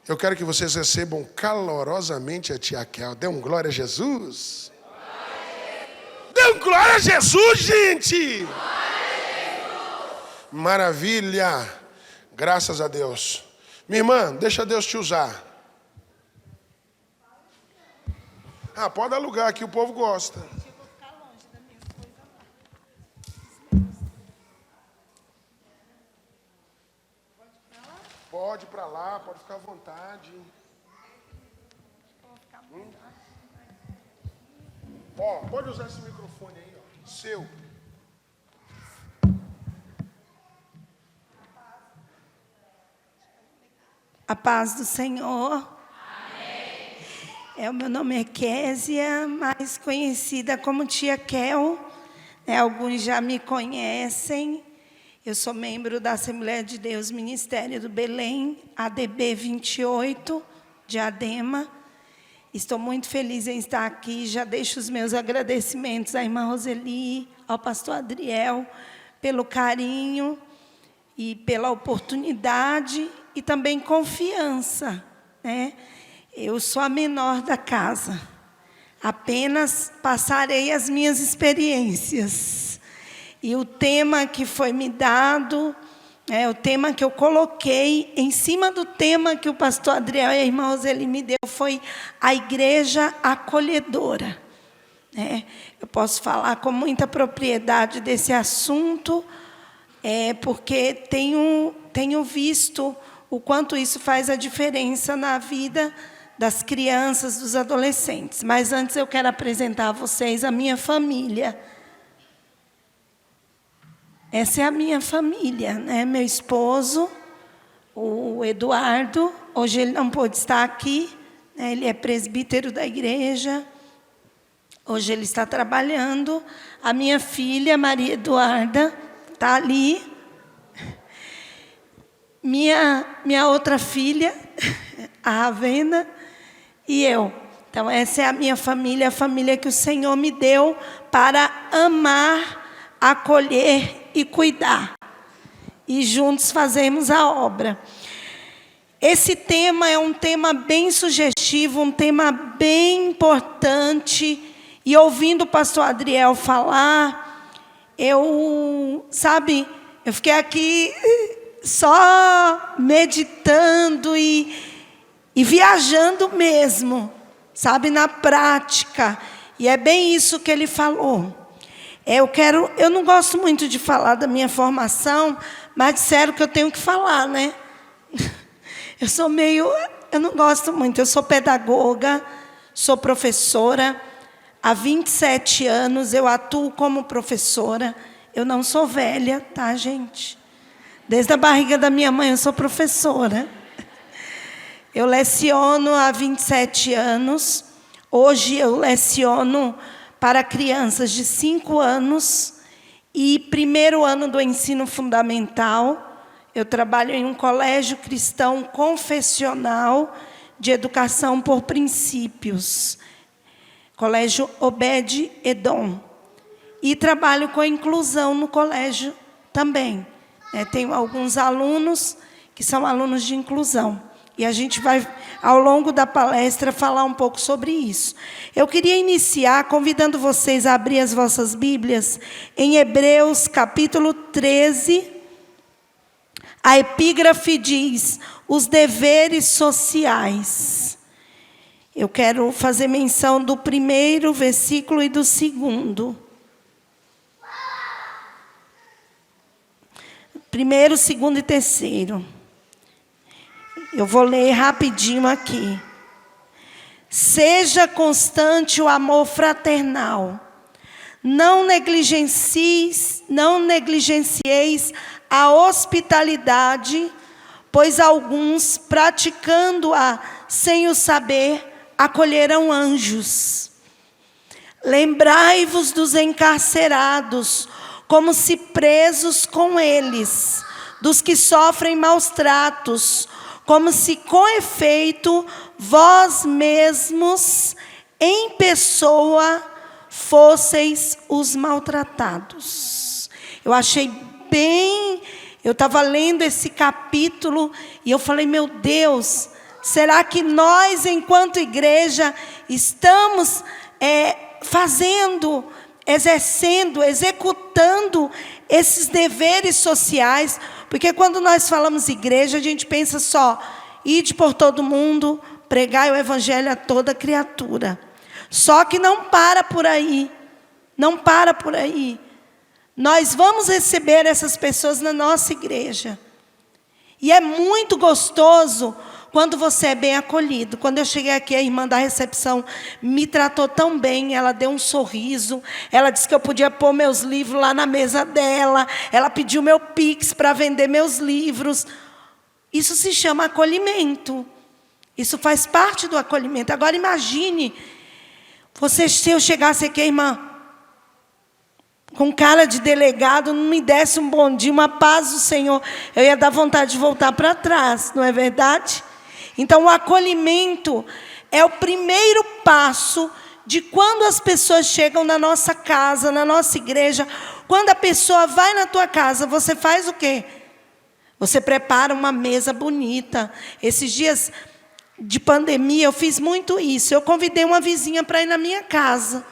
Eu quero que vocês recebam calorosamente a tia Kel. Dê um glória a Jesus. Dê um glória a Jesus, gente. Maravilha. Graças a Deus. Minha irmã, deixa Deus te usar. Pode alugar aqui, o povo gosta. Pode ir para lá, pode ficar à vontade. Pode usar esse microfone aí, ó. Seu. A paz do Senhor. Amém. O meu nome é Késia, mais conhecida como tia Kel. Alguns já me conhecem. Eu sou membro da Assembleia de Deus Ministério do Belém, ADB 28, Diadema. Estou muito feliz em estar aqui. Já deixo os meus agradecimentos à irmã Roseli, ao pastor Adriel, pelo carinho e pela oportunidade e também confiança, né? Eu sou a menor da casa. Apenas passarei as minhas experiências. E o tema que foi me dado, o tema que eu coloquei em cima do tema que o pastor Adriel e a irmã Roseli me deu, foi a igreja acolhedora. Eu posso falar com muita propriedade desse assunto, porque tenho visto o quanto isso faz a diferença na vida das crianças, dos adolescentes. Mas antes eu quero apresentar a vocês a minha família. Essa é a minha família, né? Meu esposo, o Eduardo, hoje ele não pôde estar aqui, né? Ele é presbítero da igreja, hoje ele está trabalhando. A minha filha, Maria Eduarda, está ali. Minha outra filha, a Ravena, e eu. Então, essa é a minha família, a família que o Senhor me deu para amar, acolher e cuidar. E juntos fazemos a obra. Esse tema é um tema bem sugestivo, um tema bem importante. E ouvindo o pastor Adriel falar, eu fiquei aqui só meditando e viajando mesmo, na prática. E é bem isso que ele falou. Eu não gosto muito de falar da minha formação, mas disseram que eu tenho que falar, né? Eu não gosto muito. Eu sou pedagoga, sou professora. Há 27 anos eu atuo como professora. Eu não sou velha, tá, gente? Desde a barriga da minha mãe eu sou professora. Eu leciono há 27 anos. Hoje eu leciono para crianças de 5 anos e primeiro ano do ensino fundamental. Eu trabalho em um colégio cristão confessional de educação por princípios, Colégio Obed-Edom. E trabalho com a inclusão no colégio também. Tenho alguns alunos que são alunos de inclusão. E a gente vai, ao longo da palestra, falar um pouco sobre isso. Eu queria iniciar convidando vocês a abrir as vossas Bíblias em Hebreus, capítulo 13. A epígrafe diz: os deveres sociais. Eu quero fazer menção do primeiro versículo e do segundo. Primeiro, segundo e terceiro. Eu vou ler rapidinho aqui. Seja constante o amor fraternal. Não negligencieis a hospitalidade, pois alguns, praticando-a sem o saber, acolherão anjos. Lembrai-vos dos encarcerados, como se presos com eles, dos que sofrem maus tratos, como se com efeito vós mesmos, em pessoa, fosseis os maltratados. Eu achei bem... Eu estava lendo esse capítulo e eu falei, meu Deus, Será que nós, enquanto igreja, estamos exercendo, executando esses deveres sociais? Porque quando nós falamos igreja, a gente pensa só, ide por todo mundo, pregai o evangelho a toda criatura. Só que não para por aí. Não para por aí. Nós vamos receber essas pessoas na nossa igreja. E é muito gostoso quando você é bem acolhido. Quando eu cheguei aqui, a irmã da recepção me tratou tão bem. Ela deu um sorriso. Ela disse que eu podia pôr meus livros lá na mesa dela. Ela pediu meu Pix para vender meus livros. Isso se chama acolhimento. Isso faz parte do acolhimento. Agora imagine, se eu chegasse aqui, irmã, com cara de delegado, não me desse um bom dia, uma paz do Senhor, eu ia dar vontade de voltar para trás, não é verdade? Então, o acolhimento é o primeiro passo de quando as pessoas chegam na nossa casa, na nossa igreja. Quando a pessoa vai na tua casa, você faz o quê? Você prepara uma mesa bonita. Esses dias de pandemia, eu fiz muito isso. Eu convidei uma vizinha para ir na minha casa.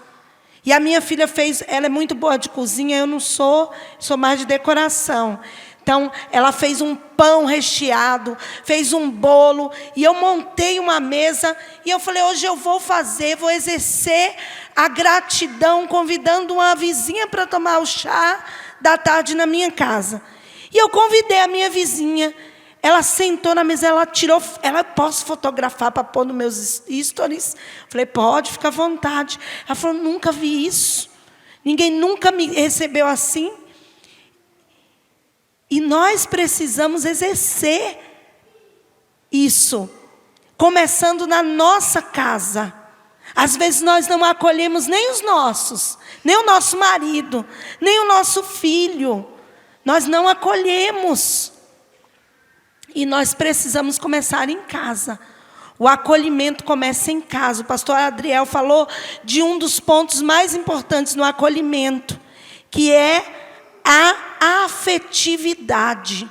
E a minha filha ela é muito boa de cozinha, eu não sou mais de decoração. Então, ela fez um pão recheado, fez um bolo, e eu montei uma mesa, e eu falei, hoje eu vou exercer a gratidão, convidando uma vizinha para tomar o chá da tarde na minha casa. E eu convidei a minha vizinha, ela sentou na mesa, posso fotografar para pôr nos meus stories? Falei, pode, fica à vontade. Ela falou, nunca vi isso. Ninguém nunca me recebeu assim. E nós precisamos exercer isso, começando na nossa casa. Às vezes nós não acolhemos nem os nossos, nem o nosso marido, nem o nosso filho. Nós não acolhemos. E nós precisamos começar em casa. O acolhimento começa em casa. O pastor Adriel falou de um dos pontos mais importantes no acolhimento, que é a afetividade.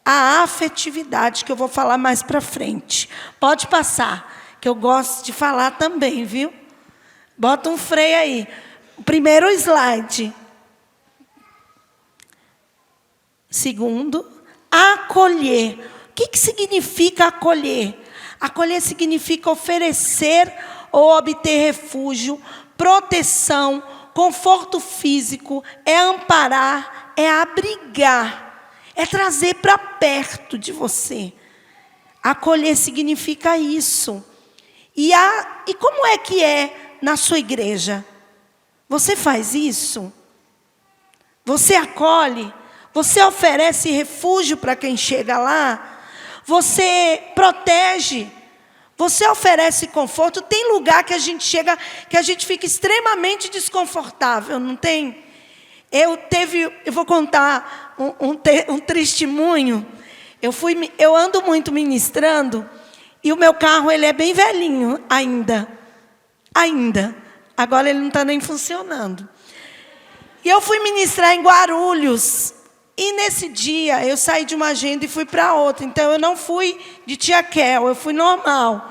A afetividade, que eu vou falar mais para frente. Pode passar, que eu gosto de falar também, viu? Bota um freio aí. O primeiro slide. Segundo, acolher. O que significa acolher? Acolher significa oferecer ou obter refúgio, proteção, conforto físico, é amparar, é abrigar, é trazer para perto de você. Acolher significa isso. E como é que é na sua igreja? Você faz isso? Você acolhe? Você oferece refúgio para quem chega lá? Você protege? Você oferece conforto? Tem lugar que a gente chega, que a gente fica extremamente desconfortável, não tem? Eu vou contar um testemunho. Eu ando muito ministrando, e o meu carro ele é bem velhinho ainda. Agora ele não está nem funcionando. E eu fui ministrar em Guarulhos. E nesse dia, eu saí de uma agenda e fui para outra. Então, eu não fui de tia Kel, eu fui normal.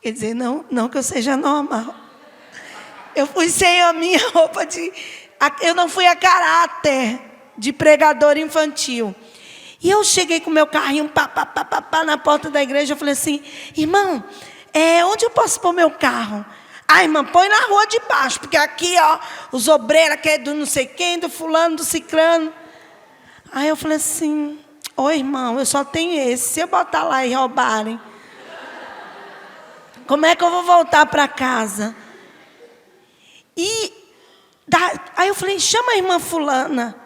Quer dizer, não que eu seja normal. Eu fui sem a minha roupa eu não fui a caráter de pregador infantil. E eu cheguei com o meu carrinho, na porta da igreja. Eu falei assim, irmão, onde eu posso pôr meu carro? Ah, irmã, põe na rua de baixo, porque aqui, ó, os obreiros aqui é do não sei quem, do fulano, do ciclano. Aí eu falei assim, oi, irmão, eu só tenho esse. Se eu botar lá e roubarem, como é que eu vou voltar para casa? Aí eu falei, chama a irmã fulana.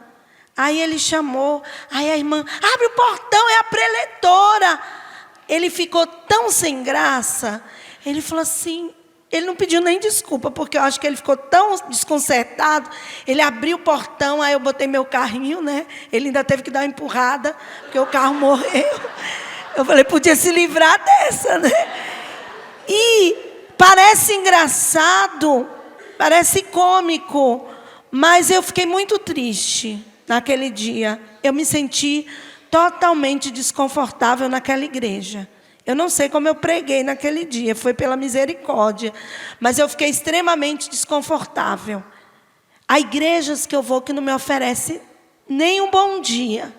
Aí ele chamou. Aí a irmã, abre o portão, é a preletora. Ele ficou tão sem graça. Ele falou assim, ele não pediu nem desculpa, porque eu acho que ele ficou tão desconcertado. Ele abriu o portão, aí eu botei meu carrinho, né? Ele ainda teve que dar uma empurrada, porque o carro morreu. Eu falei, podia se livrar dessa, né? E parece engraçado, parece cômico, mas eu fiquei muito triste naquele dia. Eu me senti totalmente desconfortável naquela igreja. Eu não sei como eu preguei naquele dia, foi pela misericórdia, mas eu fiquei extremamente desconfortável. Há igrejas que eu vou que não me oferecem nem um bom dia.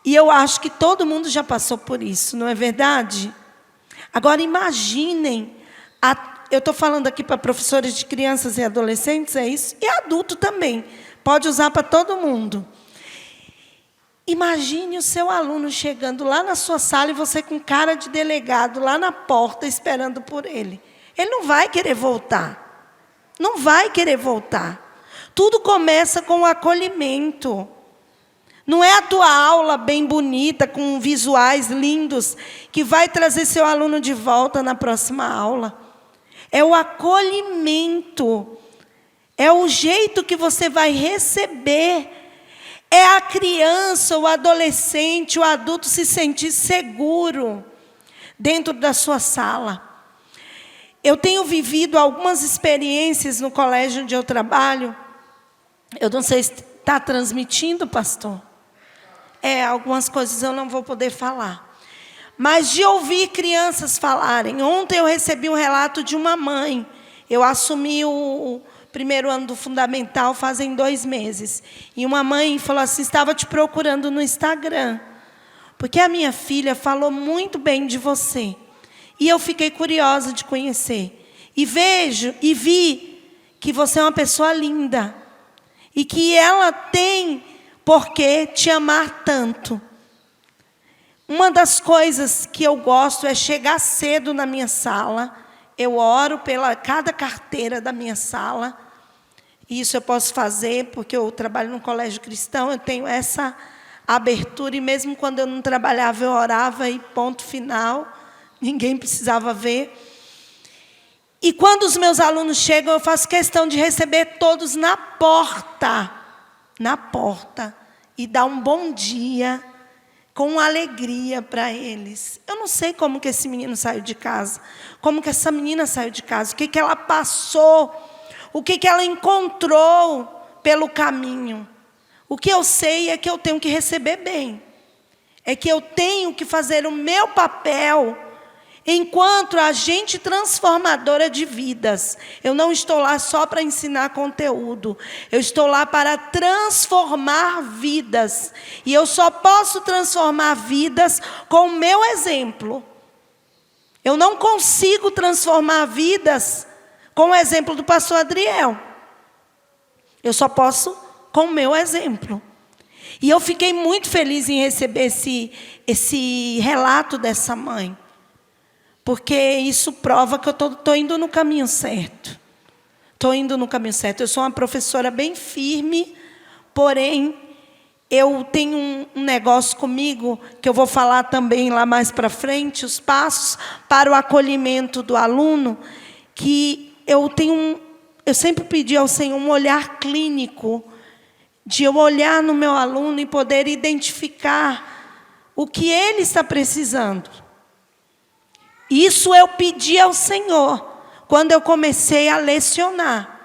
E eu acho que todo mundo já passou por isso, não é verdade? Agora imaginem, eu estou falando aqui para professores de crianças e adolescentes, é isso? E adulto também, pode usar para todo mundo. Imagine o seu aluno chegando lá na sua sala e você com cara de delegado lá na porta esperando por ele. Ele não vai querer voltar. Não vai querer voltar. Tudo começa com o acolhimento. Não é a tua aula bem bonita, com visuais lindos, que vai trazer seu aluno de volta na próxima aula. É o acolhimento. É o jeito que você vai receber. É a criança, o adolescente, o adulto se sentir seguro dentro da sua sala. Eu tenho vivido algumas experiências no colégio onde eu trabalho. Eu não sei se está transmitindo, pastor. Algumas coisas eu não vou poder falar. Mas de ouvir crianças falarem. Ontem eu recebi um relato de uma mãe. Eu assumi o primeiro ano do fundamental fazem 2 meses. E uma mãe falou assim, estava te procurando no Instagram, porque a minha filha falou muito bem de você. E eu fiquei curiosa de conhecer. E vi que você é uma pessoa linda. E que ela tem por que te amar tanto. Uma das coisas que eu gosto é chegar cedo na minha sala. Eu oro pela cada carteira da minha sala. Isso eu posso fazer porque eu trabalho no colégio cristão. Eu tenho essa abertura. E mesmo quando eu não trabalhava, eu orava e ponto final. Ninguém precisava ver. E quando os meus alunos chegam, eu faço questão de receber todos na porta. Na porta. E dar um bom dia, com alegria para eles. Eu não sei como que esse menino saiu de casa. Como que essa menina saiu de casa. O que ela passou. O que ela encontrou pelo caminho. O que eu sei é que eu tenho que receber bem. É que eu tenho que fazer o meu papel enquanto agente transformadora de vidas. Eu não estou lá só para ensinar conteúdo. Eu estou lá para transformar vidas. E eu só posso transformar vidas com o meu exemplo. Eu não consigo transformar vidas com o exemplo do pastor Adriel. Eu só posso com o meu exemplo. E eu fiquei muito feliz em receber esse relato dessa mãe. Porque isso prova que eu estou indo no caminho certo. Estou indo no caminho certo. Eu sou uma professora bem firme, porém, eu tenho um negócio comigo, que eu vou falar também lá mais para frente, os passos para o acolhimento do aluno, que eu sempre pedi ao Senhor um olhar clínico, de eu olhar no meu aluno e poder identificar o que ele está precisando. Isso eu pedi ao Senhor, quando eu comecei a lecionar.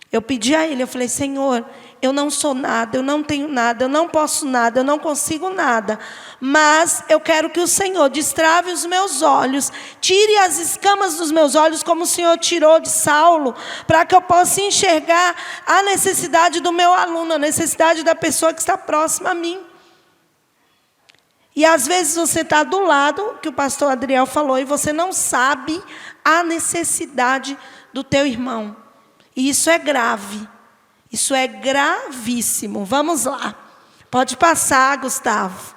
Eu pedi a Ele, eu falei, Senhor, eu não sou nada, eu não tenho nada, eu não posso nada, eu não consigo nada. Mas eu quero que o Senhor destrave os meus olhos, tire as escamas dos meus olhos, como o Senhor tirou de Saulo, para que eu possa enxergar a necessidade do meu aluno, a necessidade da pessoa que está próxima a mim. E às vezes você está do lado, que o pastor Adriel falou, e você não sabe a necessidade do teu irmão. E isso é grave. Isso é gravíssimo. Vamos lá. Pode passar, Gustavo.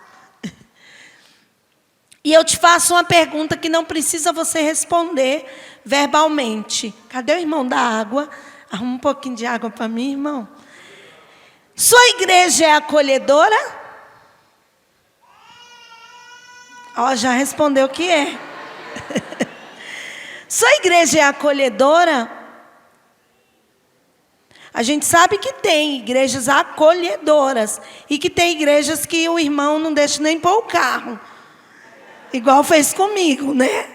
E eu te faço uma pergunta que não precisa você responder verbalmente. Cadê o irmão da água? Arruma um pouquinho de água para mim, irmão. Sua igreja é acolhedora? Ó, já respondeu que é. Sua igreja é acolhedora? A gente sabe que tem igrejas acolhedoras. E que tem igrejas que o irmão não deixa nem pôr o carro. Igual fez comigo, né?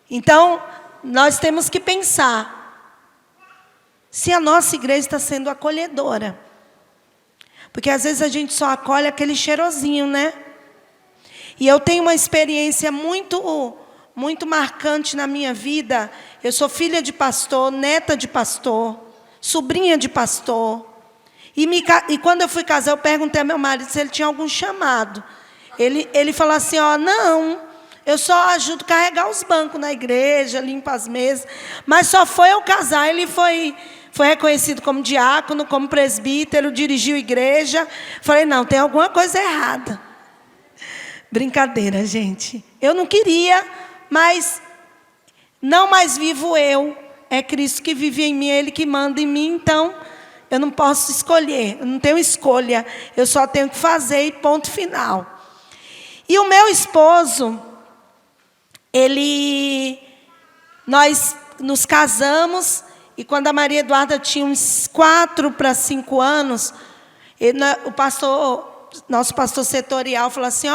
Então, nós temos que pensar. Se a nossa igreja está sendo acolhedora. Porque às vezes a gente só acolhe aquele cheirosinho, né? E eu tenho uma experiência muito marcante na minha vida. Eu sou filha de pastor, neta de pastor, sobrinha de pastor. E quando eu fui casar, eu perguntei ao meu marido se ele tinha algum chamado. Ele falou assim, não, eu só ajudo a carregar os bancos na igreja, limpo as mesas. Mas só foi eu casar, ele foi reconhecido como diácono, como presbítero, dirigiu a igreja. Falei, não, tem alguma coisa errada. Brincadeira, gente. Eu não queria, mas não mais vivo eu. É Cristo que vive em mim, é Ele que manda em mim, então eu não posso escolher, eu não tenho escolha. Eu só tenho que fazer e ponto final. E o meu esposo, nós nos casamos, e quando a Maria Eduarda tinha uns 4 para 5 anos, nosso pastor setorial falou assim,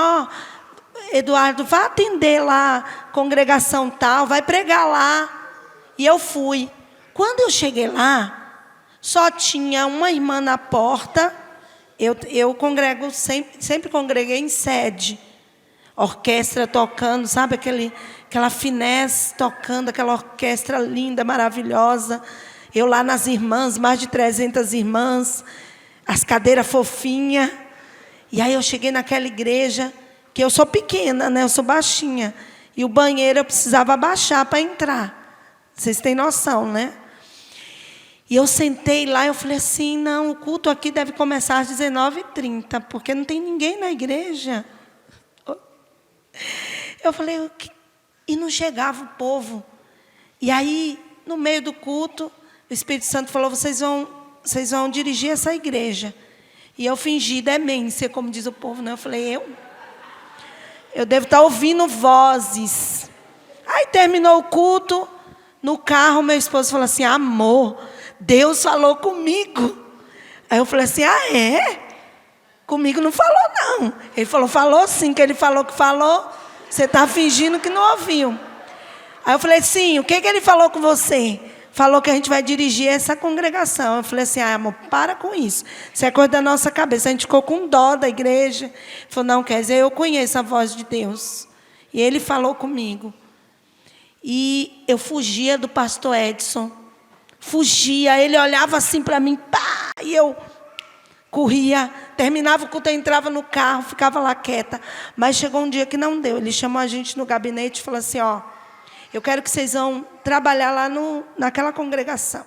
Eduardo, vá atender lá, congregação tal, vai pregar lá. E eu fui. Quando eu cheguei lá, só tinha uma irmã na porta. Eu congrego, sempre congreguei em sede. Orquestra tocando, sabe? Aquela finesse tocando, aquela orquestra linda, maravilhosa. Eu lá nas irmãs, mais de 300 irmãs, as cadeiras fofinhas. E aí eu cheguei naquela igreja, que eu sou pequena, né? Eu sou baixinha. E o banheiro eu precisava abaixar para entrar. Vocês têm noção, né? E eu sentei lá e eu falei assim, não, o culto aqui deve começar às 19h30, porque não tem ninguém na igreja. Eu falei, e não chegava o povo. E aí, no meio do culto, o Espírito Santo falou, vocês vão dirigir essa igreja. E eu fingi demência, como diz o povo, né? Eu falei, eu devo estar ouvindo vozes. Aí terminou o culto, no carro meu esposo falou assim, amor, Deus falou comigo. Aí eu falei assim, é? Comigo não falou não. Ele falou sim, que ele falou que falou, você está fingindo que não ouviu. Aí eu falei, sim, o que ele falou com você? Falou que a gente vai dirigir essa congregação. Eu falei assim, amor, para com isso. Isso é coisa da nossa cabeça. A gente ficou com dó da igreja. Ele falou, não, quer dizer, eu conheço a voz de Deus. E ele falou comigo. E eu fugia do pastor Edson. Fugia. Ele olhava assim para mim, pá, e eu corria. Terminava o culto, eu entrava no carro, ficava lá quieta. Mas chegou um dia que não deu. Ele chamou a gente no gabinete e falou assim, eu quero que vocês vão trabalhar lá naquela congregação.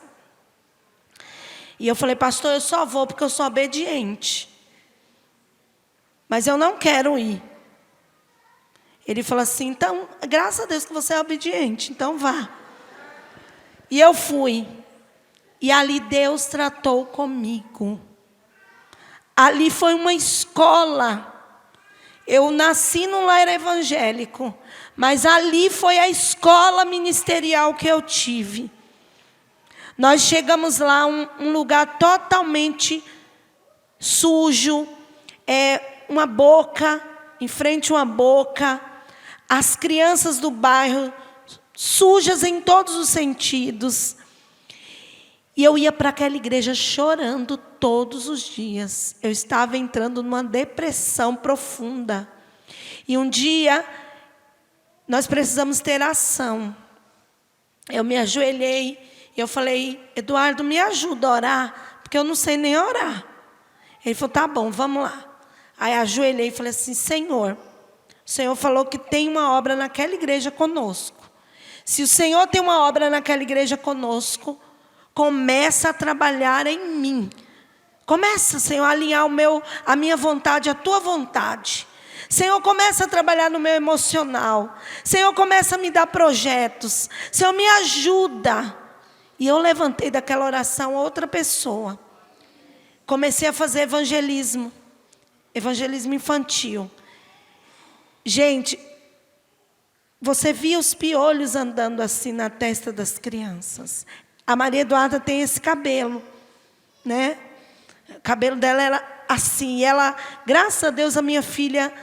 E eu falei, pastor, eu só vou porque eu sou obediente. Mas eu não quero ir. Ele falou assim, então, graças a Deus que você é obediente, então vá. E eu fui. E ali Deus tratou comigo. Ali foi uma escola. Eu nasci num lar evangélico. Mas ali foi a escola ministerial que eu tive. Nós chegamos lá, um lugar totalmente sujo, uma boca, em frente a uma boca, as crianças do bairro sujas em todos os sentidos. E eu ia para aquela igreja chorando todos os dias. Eu estava entrando numa depressão profunda. E um dia nós precisamos ter ação. Eu me ajoelhei e eu falei, Eduardo, me ajuda a orar, porque eu não sei nem orar. Ele falou, tá bom, vamos lá. Aí ajoelhei e falei assim, Senhor, o Senhor falou que tem uma obra naquela igreja conosco. Se o Senhor tem uma obra naquela igreja conosco, começa a trabalhar em mim. Começa, Senhor, a alinhar a minha vontade, a tua vontade. Senhor, começa a trabalhar no meu emocional. Senhor, começa a me dar projetos. Senhor, me ajuda. E eu levantei daquela oração outra pessoa. Comecei a fazer evangelismo. Evangelismo infantil. Gente, você via os piolhos andando assim na testa das crianças. A Maria Eduarda tem esse cabelo, né? O cabelo dela era assim. E ela, graças a Deus, a minha filha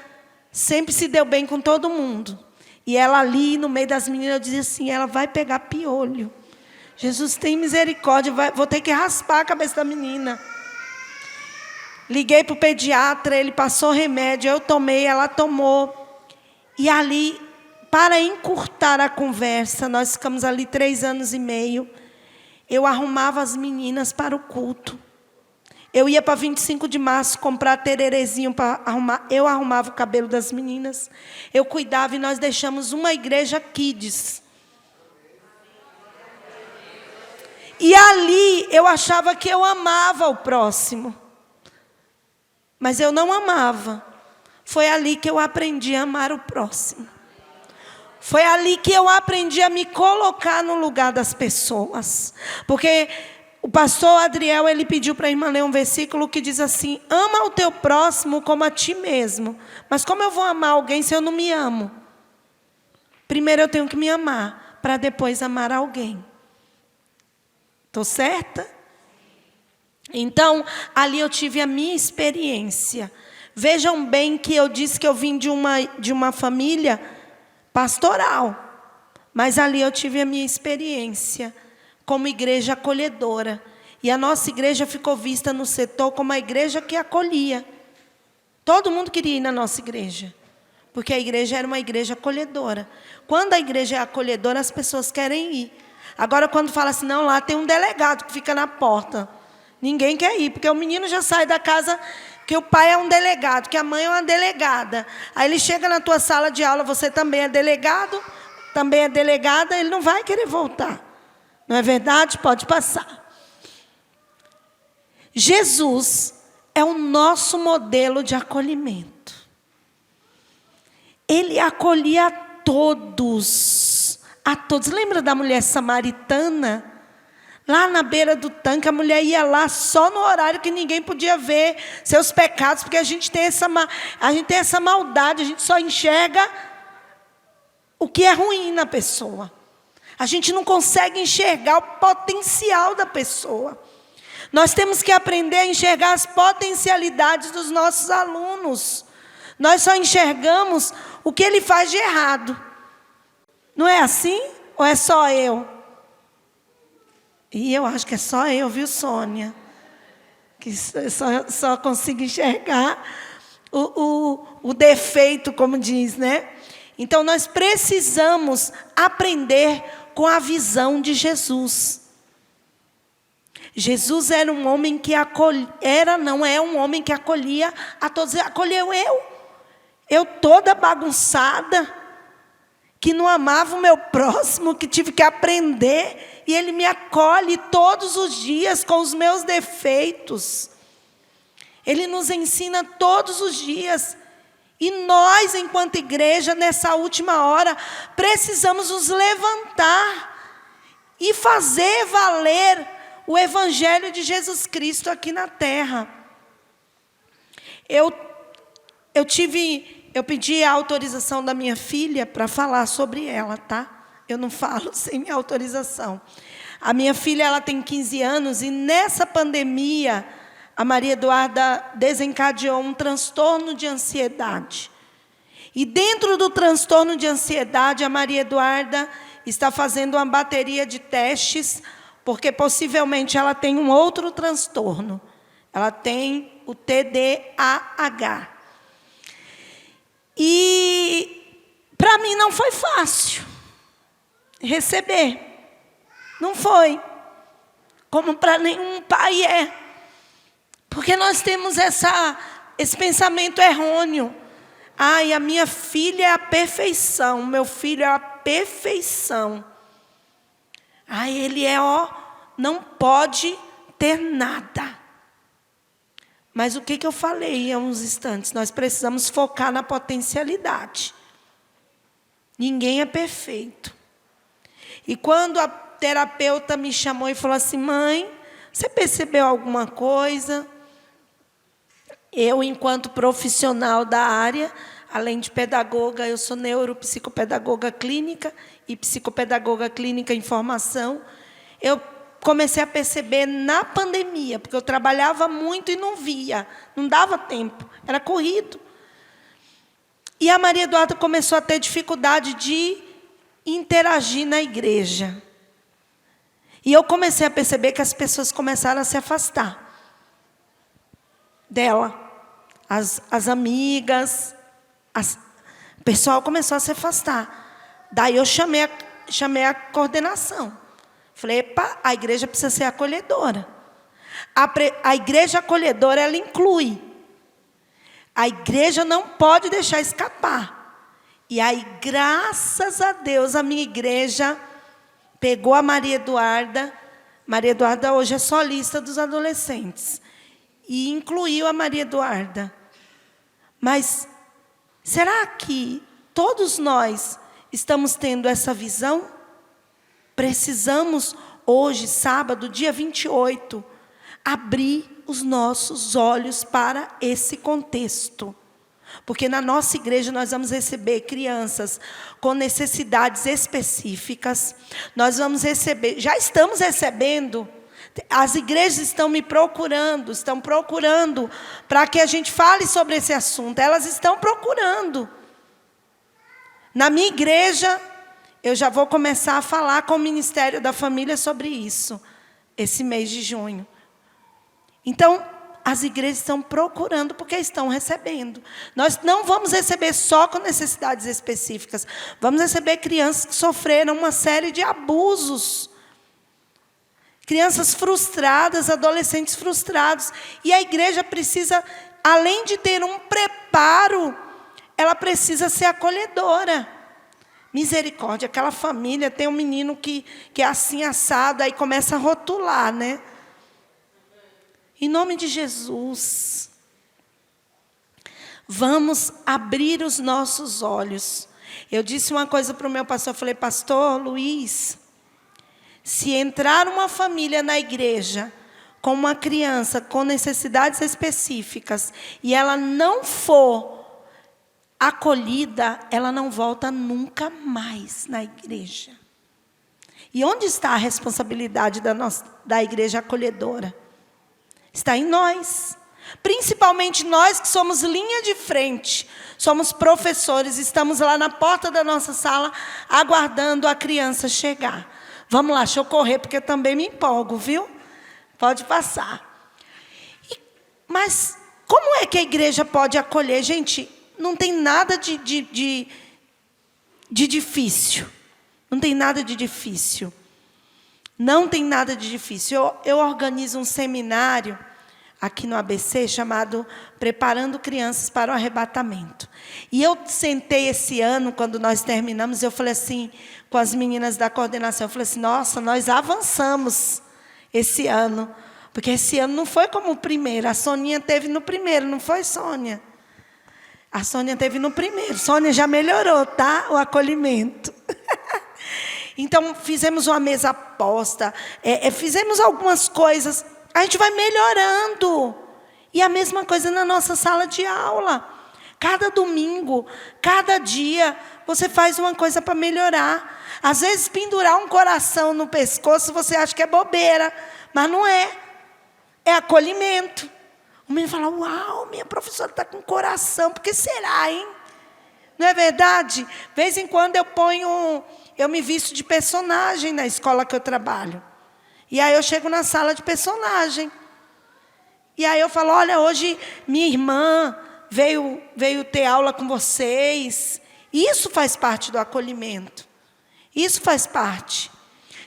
sempre se deu bem com todo mundo. E ela ali, no meio das meninas, eu dizia assim, ela vai pegar piolho. Jesus tem misericórdia, vou ter que raspar a cabeça da menina. Liguei para o pediatra, ele passou remédio, eu tomei, ela tomou. E ali, para encurtar a conversa, nós ficamos ali 3 anos e meio. Eu arrumava as meninas para o culto. Eu ia para 25 de março comprar tererezinho para arrumar. Eu arrumava o cabelo das meninas. Eu cuidava e nós deixamos uma igreja kids. E ali eu achava que eu amava o próximo. Mas eu não amava. Foi ali que eu aprendi a amar o próximo. Foi ali que eu aprendi a me colocar no lugar das pessoas. Porque o pastor Adriel, ele pediu para a irmã ler um versículo que diz assim: ama o teu próximo como a ti mesmo. Mas como eu vou amar alguém se eu não me amo? Primeiro eu tenho que me amar, para depois amar alguém. Estou certa? Então, ali eu tive a minha experiência. Vejam bem que eu disse que eu vim de uma família pastoral. Mas ali eu tive a minha experiência como igreja acolhedora. E a nossa igreja ficou vista no setor como a igreja que acolhia. Todo mundo queria ir na nossa igreja. Porque a igreja era uma igreja acolhedora. Quando a igreja é acolhedora, as pessoas querem ir. Agora, quando fala assim, não, lá tem um delegado que fica na porta. Ninguém quer ir, porque o menino já sai da casa que o pai é um delegado, que a mãe é uma delegada. Aí ele chega na tua sala de aula, você também é delegado, também é delegada, ele não vai querer voltar. Não é verdade? Pode passar. Jesus é o nosso modelo de acolhimento. Ele acolhia a todos. A todos. Lembra da mulher samaritana? Lá na beira do tanque, a mulher ia lá só no horário que ninguém podia ver seus pecados, porque a gente tem essa maldade, a gente só enxerga o que é ruim na pessoa. A gente não consegue enxergar o potencial da pessoa. Nós temos que aprender a enxergar as potencialidades dos nossos alunos. Nós só enxergamos o que ele faz de errado. Não é assim? Ou é só eu? E eu acho que é só eu, viu, Sônia? Que só consigo enxergar o defeito, como diz, né? Então, nós precisamos aprender com a visão de Jesus. Jesus era um homem que é um homem que acolhia a todos. Acolheu eu toda bagunçada, que não amava o meu próximo, que tive que aprender, e Ele me acolhe todos os dias com os meus defeitos. Ele nos ensina todos os dias. E nós, enquanto igreja, nessa última hora, precisamos nos levantar e fazer valer o Evangelho de Jesus Cristo aqui na terra. Eu pedi a autorização da minha filha para falar sobre ela, tá? Eu não falo sem minha autorização. A minha filha, ela tem 15 anos e nessa pandemia, a Maria Eduarda desencadeou um transtorno de ansiedade. E dentro do transtorno de ansiedade, a Maria Eduarda está fazendo uma bateria de testes, porque possivelmente ela tem um outro transtorno. Ela tem o TDAH. E para mim não foi fácil receber. Não foi. Como para nenhum pai é. Porque nós temos esse pensamento errôneo. Ai, a minha filha é a perfeição, meu filho é a perfeição. Ai, ele não pode ter nada. Mas o que eu falei há uns instantes? Nós precisamos focar na potencialidade. Ninguém é perfeito. E quando a terapeuta me chamou e falou assim, mãe, você percebeu alguma coisa? Eu, enquanto profissional da área, além de pedagoga, eu sou neuropsicopedagoga clínica e psicopedagoga clínica em formação. Eu comecei a perceber na pandemia, porque eu trabalhava muito e não via, não dava tempo, era corrido. E a Maria Eduarda começou a ter dificuldade de interagir na igreja. E eu comecei a perceber que as pessoas começaram a se afastar dela. As amigas, O pessoal começou a se afastar. Daí eu chamei a coordenação. Falei, epa, a igreja precisa ser acolhedora. A igreja acolhedora, ela inclui. A igreja não pode deixar escapar. E aí, graças a Deus, a minha igreja pegou a Maria Eduarda. Maria Eduarda hoje é solista dos adolescentes. E incluiu a Maria Eduarda. Mas será que todos nós estamos tendo essa visão? Precisamos, hoje, sábado, dia 28, abrir os nossos olhos para esse contexto. Porque na nossa igreja nós vamos receber crianças com necessidades específicas. Nós vamos receber, já estamos recebendo, as igrejas estão procurando para que a gente fale sobre esse assunto. Elas estão procurando. Na minha igreja, eu já vou começar a falar com o Ministério da Família sobre isso, esse mês de junho. Então, as igrejas estão procurando porque estão recebendo. Nós não vamos receber só com necessidades específicas. Vamos receber crianças que sofreram uma série de abusos. Crianças frustradas, adolescentes frustrados. E a igreja precisa, além de ter um preparo, ela precisa ser acolhedora. Misericórdia, aquela família tem um menino que é assim assado, aí começa a rotular, né? Em nome de Jesus, vamos abrir os nossos olhos. Eu disse uma coisa para o meu pastor, eu falei, pastor Luiz, se entrar uma família na igreja com uma criança com necessidades específicas e ela não for acolhida, ela não volta nunca mais na igreja. E onde está a responsabilidade da igreja acolhedora? Está em nós. Principalmente nós que somos linha de frente, somos professores, estamos lá na porta da nossa sala, aguardando a criança chegar. Vamos lá, deixa eu correr, porque eu também me empolgo, viu? Pode passar. Mas como é que a igreja pode acolher? Gente, não tem nada de difícil. Não tem nada de difícil. Não tem nada de difícil. Eu organizo um seminário aqui no ABC chamado Preparando Crianças para o Arrebatamento. E eu sentei esse ano, quando nós terminamos, eu falei assim, com as meninas da coordenação, eu falei assim, nossa, nós avançamos esse ano. Porque esse ano não foi como o primeiro. A Soninha teve no primeiro, não foi, Sônia? A Sônia teve no primeiro. Sônia já melhorou, tá? O acolhimento. Então, fizemos uma mesa posta, fizemos algumas coisas. A gente vai melhorando. E a mesma coisa na nossa sala de aula. Cada domingo, cada dia, você faz uma coisa para melhorar. Às vezes, pendurar um coração no pescoço, você acha que é bobeira. Mas não é. É acolhimento. O menino fala, uau, minha professora está com coração. Por que será, hein? Não é verdade? De vez em quando eu me visto de personagem na escola que eu trabalho. E aí eu chego na sala de personagem. E aí eu falo, olha, hoje minha irmã veio ter aula com vocês. Isso faz parte do acolhimento. Isso faz parte.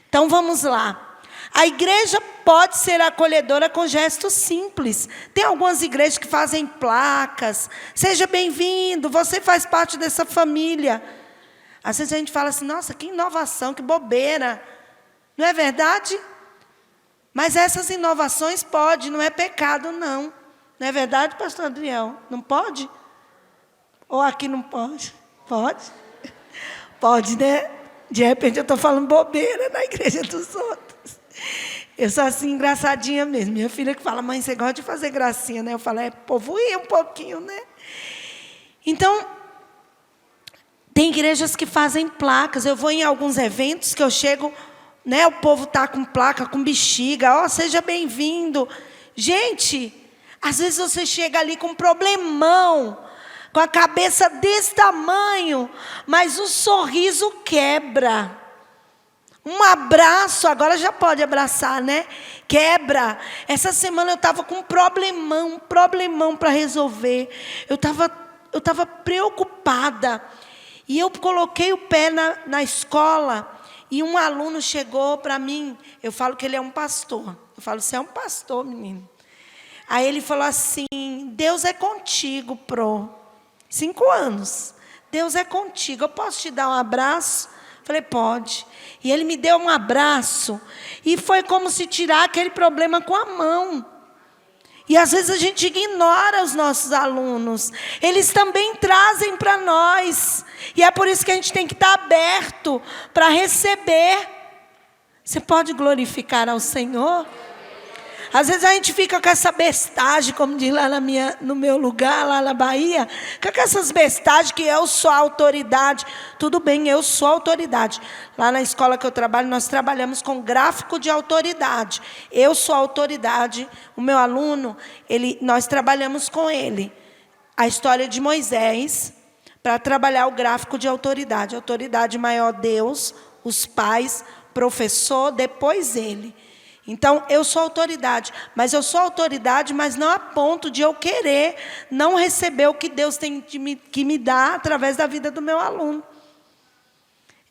Então vamos lá. A igreja pode ser acolhedora com gestos simples. Tem algumas igrejas que fazem placas. Seja bem-vindo, você faz parte dessa família. Às vezes a gente fala assim, nossa, que inovação, que bobeira. Não é verdade? Mas essas inovações podem, não é pecado, não. Não é verdade, pastor Adriel? Não pode? Ou aqui não pode? Pode? Pode, né? De repente eu estou falando bobeira na igreja dos outros. Eu sou assim, engraçadinha mesmo. Minha filha que fala, mãe, você gosta de fazer gracinha, né? Eu falo, povoei um pouquinho, né? Então, tem igrejas que fazem placas. Eu vou em alguns eventos que eu chego, né? O povo está com placa, com bexiga. Ó, seja bem-vindo. Gente, às vezes você chega ali com um problemão, com a cabeça desse tamanho, mas o sorriso quebra. Um abraço, agora já pode abraçar, né? Quebra. Essa semana eu estava com um problemão para resolver. Eu estava estava preocupada. E eu coloquei o pé na escola e um aluno chegou para mim. Eu falo que ele é um pastor. Eu falo, você é um pastor, menino. Aí ele falou assim, Deus é contigo, Pro. 5 anos. Deus é contigo, eu posso te dar um abraço? Falei, pode. E ele me deu um abraço. E foi como se tirar aquele problema com a mão. E às vezes a gente ignora os nossos alunos. Eles também trazem para nós. E é por isso que a gente tem que estar aberto para receber. Você pode glorificar ao Senhor? Às vezes a gente fica com essa bestagem, como diz lá no meu lugar, lá na Bahia, com essas bestagens que eu sou a autoridade. Tudo bem, eu sou a autoridade. Lá na escola que eu trabalho, nós trabalhamos com gráfico de autoridade. Eu sou a autoridade. O meu aluno, nós trabalhamos com ele a história de Moisés para trabalhar o gráfico de autoridade. Autoridade maior, Deus, os pais, professor, depois ele. Então, eu sou autoridade, mas não a ponto de eu querer não receber o que Deus tem que me dar através da vida do meu aluno.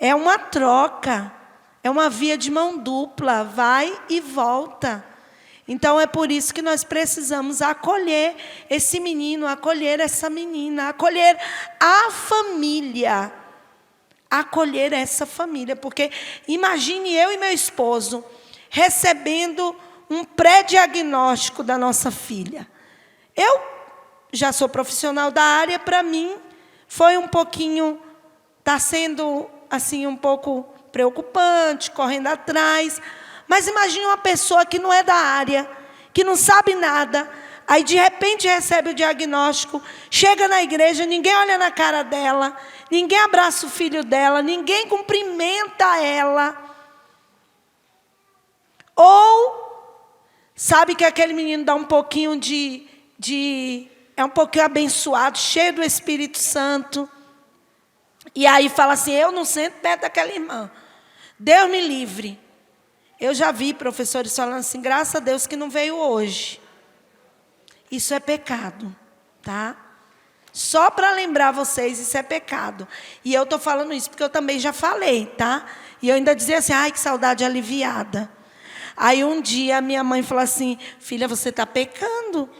É uma troca, é uma via de mão dupla, vai e volta. Então, é por isso que nós precisamos acolher esse menino, acolher essa menina, acolher a família. Acolher essa família, porque imagine eu e meu esposo recebendo um pré-diagnóstico da nossa filha. Eu já sou profissional da área, para mim foi um pouquinho, está sendo assim um pouco preocupante, correndo atrás. Mas imagine uma pessoa que não é da área, que não sabe nada, aí de repente recebe o diagnóstico, chega na igreja, ninguém olha na cara dela, ninguém abraça o filho dela, ninguém cumprimenta ela. Ou sabe que aquele menino dá um pouquinho é um pouquinho abençoado, cheio do Espírito Santo. E aí fala assim, eu não sento perto daquela irmã. Deus me livre. Eu já vi professores falando assim, graças a Deus que não veio hoje. Isso é pecado, tá? Só para lembrar vocês, isso é pecado. E eu estou falando isso porque eu também já falei, tá? E eu ainda dizia assim, ai, que saudade aliviada. Aí um dia a minha mãe falou assim, filha, você está pecando.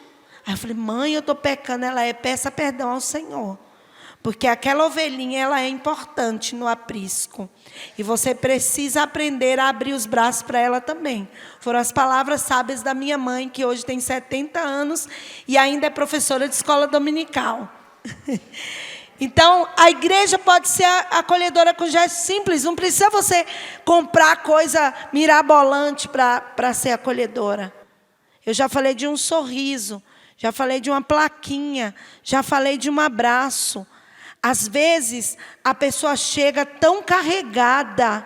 Aí eu falei, mãe, eu estou pecando. Ela peça perdão ao Senhor. Porque aquela ovelhinha, ela é importante no aprisco. E você precisa aprender a abrir os braços para ela também. Foram as palavras sábias da minha mãe, que hoje tem 70 anos e ainda é professora de escola dominical. Então, a igreja pode ser acolhedora com gestos simples. Não precisa você comprar coisa mirabolante para ser acolhedora. Eu já falei de um sorriso, já falei de uma plaquinha, já falei de um abraço. Às vezes, a pessoa chega tão carregada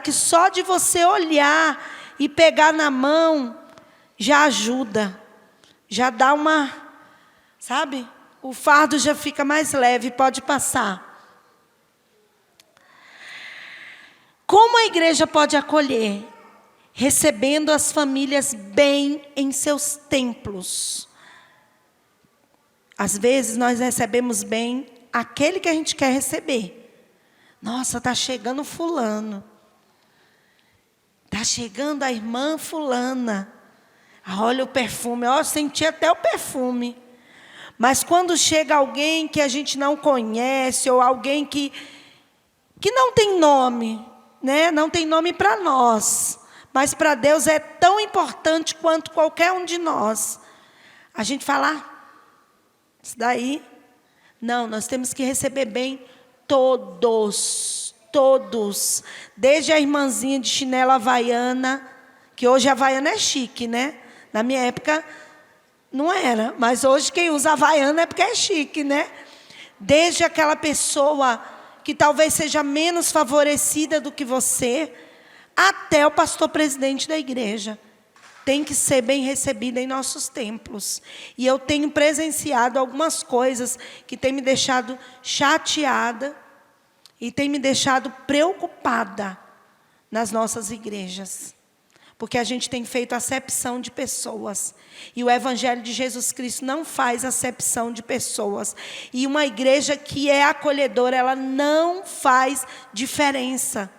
que só de você olhar e pegar na mão, já ajuda. Já dá uma, sabe? O fardo já fica mais leve, pode passar. Como a igreja pode acolher? Recebendo as famílias bem em seus templos. Às vezes nós recebemos bem aquele que a gente quer receber. Nossa, está chegando fulano. Está chegando a irmã fulana. Olha o perfume, eu senti até o perfume. Mas quando chega alguém que a gente não conhece, ou alguém que não tem nome, né? Não tem nome para nós, mas para Deus é tão importante quanto qualquer um de nós. A gente fala, isso daí, não, nós temos que receber bem todos, desde a irmãzinha de chinela havaiana, que hoje a havaiana é chique, né? Na minha época não era, mas hoje quem usa havaiana é porque é chique, né? Desde aquela pessoa que talvez seja menos favorecida do que você, até o pastor presidente da igreja. Tem que ser bem recebida em nossos templos. E eu tenho presenciado algumas coisas que têm me deixado chateada e têm me deixado preocupada nas nossas igrejas. Porque a gente tem feito acepção de pessoas. E o Evangelho de Jesus Cristo não faz acepção de pessoas. E uma igreja que é acolhedora, ela não faz diferença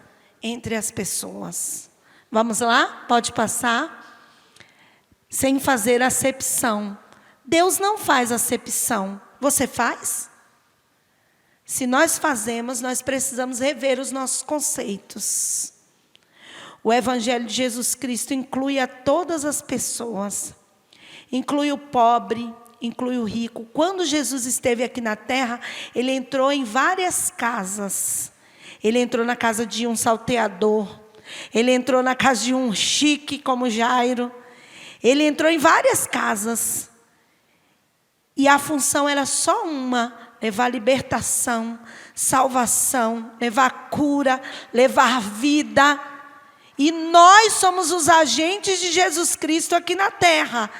entre as pessoas. Vamos lá? Pode passar? Sem fazer acepção. Deus não faz acepção. Você faz? Se nós fazemos, nós precisamos rever os nossos conceitos. O Evangelho de Jesus Cristo inclui a todas as pessoas. Inclui o pobre, inclui o rico. Quando Jesus esteve aqui na terra, ele entrou em várias casas. Ele entrou na casa de um salteador. Ele entrou na casa de um chique como Jairo. Ele entrou em várias casas. E a função era só uma: levar libertação, salvação, levar cura, levar vida. E nós somos os agentes de Jesus Cristo aqui na terra.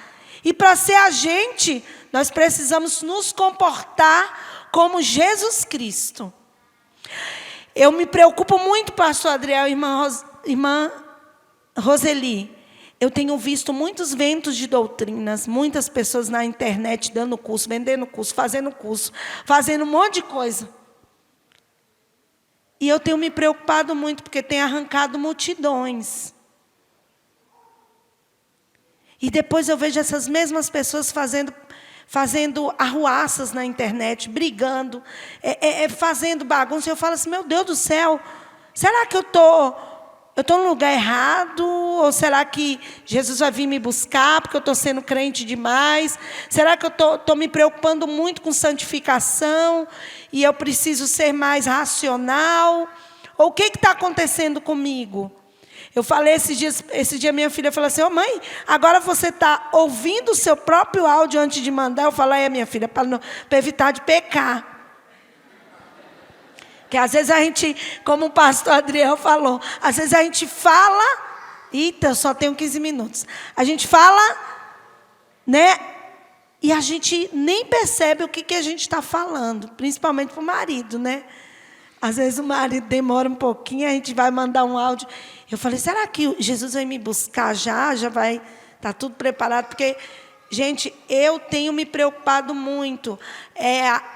E para ser agente, nós precisamos nos comportar como Jesus Cristo. Eu me preocupo muito, pastor Adriel e irmã Roseli. Eu tenho visto muitos ventos de doutrinas, muitas pessoas na internet dando curso, vendendo curso, fazendo um monte de coisa. E eu tenho me preocupado muito, porque tem arrancado multidões. E depois eu vejo essas mesmas pessoas fazendo arruaças na internet, brigando, fazendo bagunça. E eu falo assim, meu Deus do céu, será que eu estou no lugar errado? Ou será que Jesus vai vir me buscar porque eu estou sendo crente demais? Será que eu estou me preocupando muito com santificação e eu preciso ser mais racional? Ou o que está acontecendo comigo? Eu falei esse dia minha filha falou assim, ô mãe, agora você está ouvindo o seu próprio áudio antes de mandar? Eu falei, minha filha, para evitar de pecar. Que às vezes a gente, como o pastor Adriel falou, às vezes a gente fala, eita, eu só tenho 15 minutos. A gente fala, né? E a gente nem percebe o que a gente está falando, principalmente para o marido, né? Às vezes o marido demora um pouquinho, a gente vai mandar um áudio. Eu falei, será que Jesus vai me buscar já? Já vai, está tudo preparado? Porque, gente, eu tenho me preocupado muito.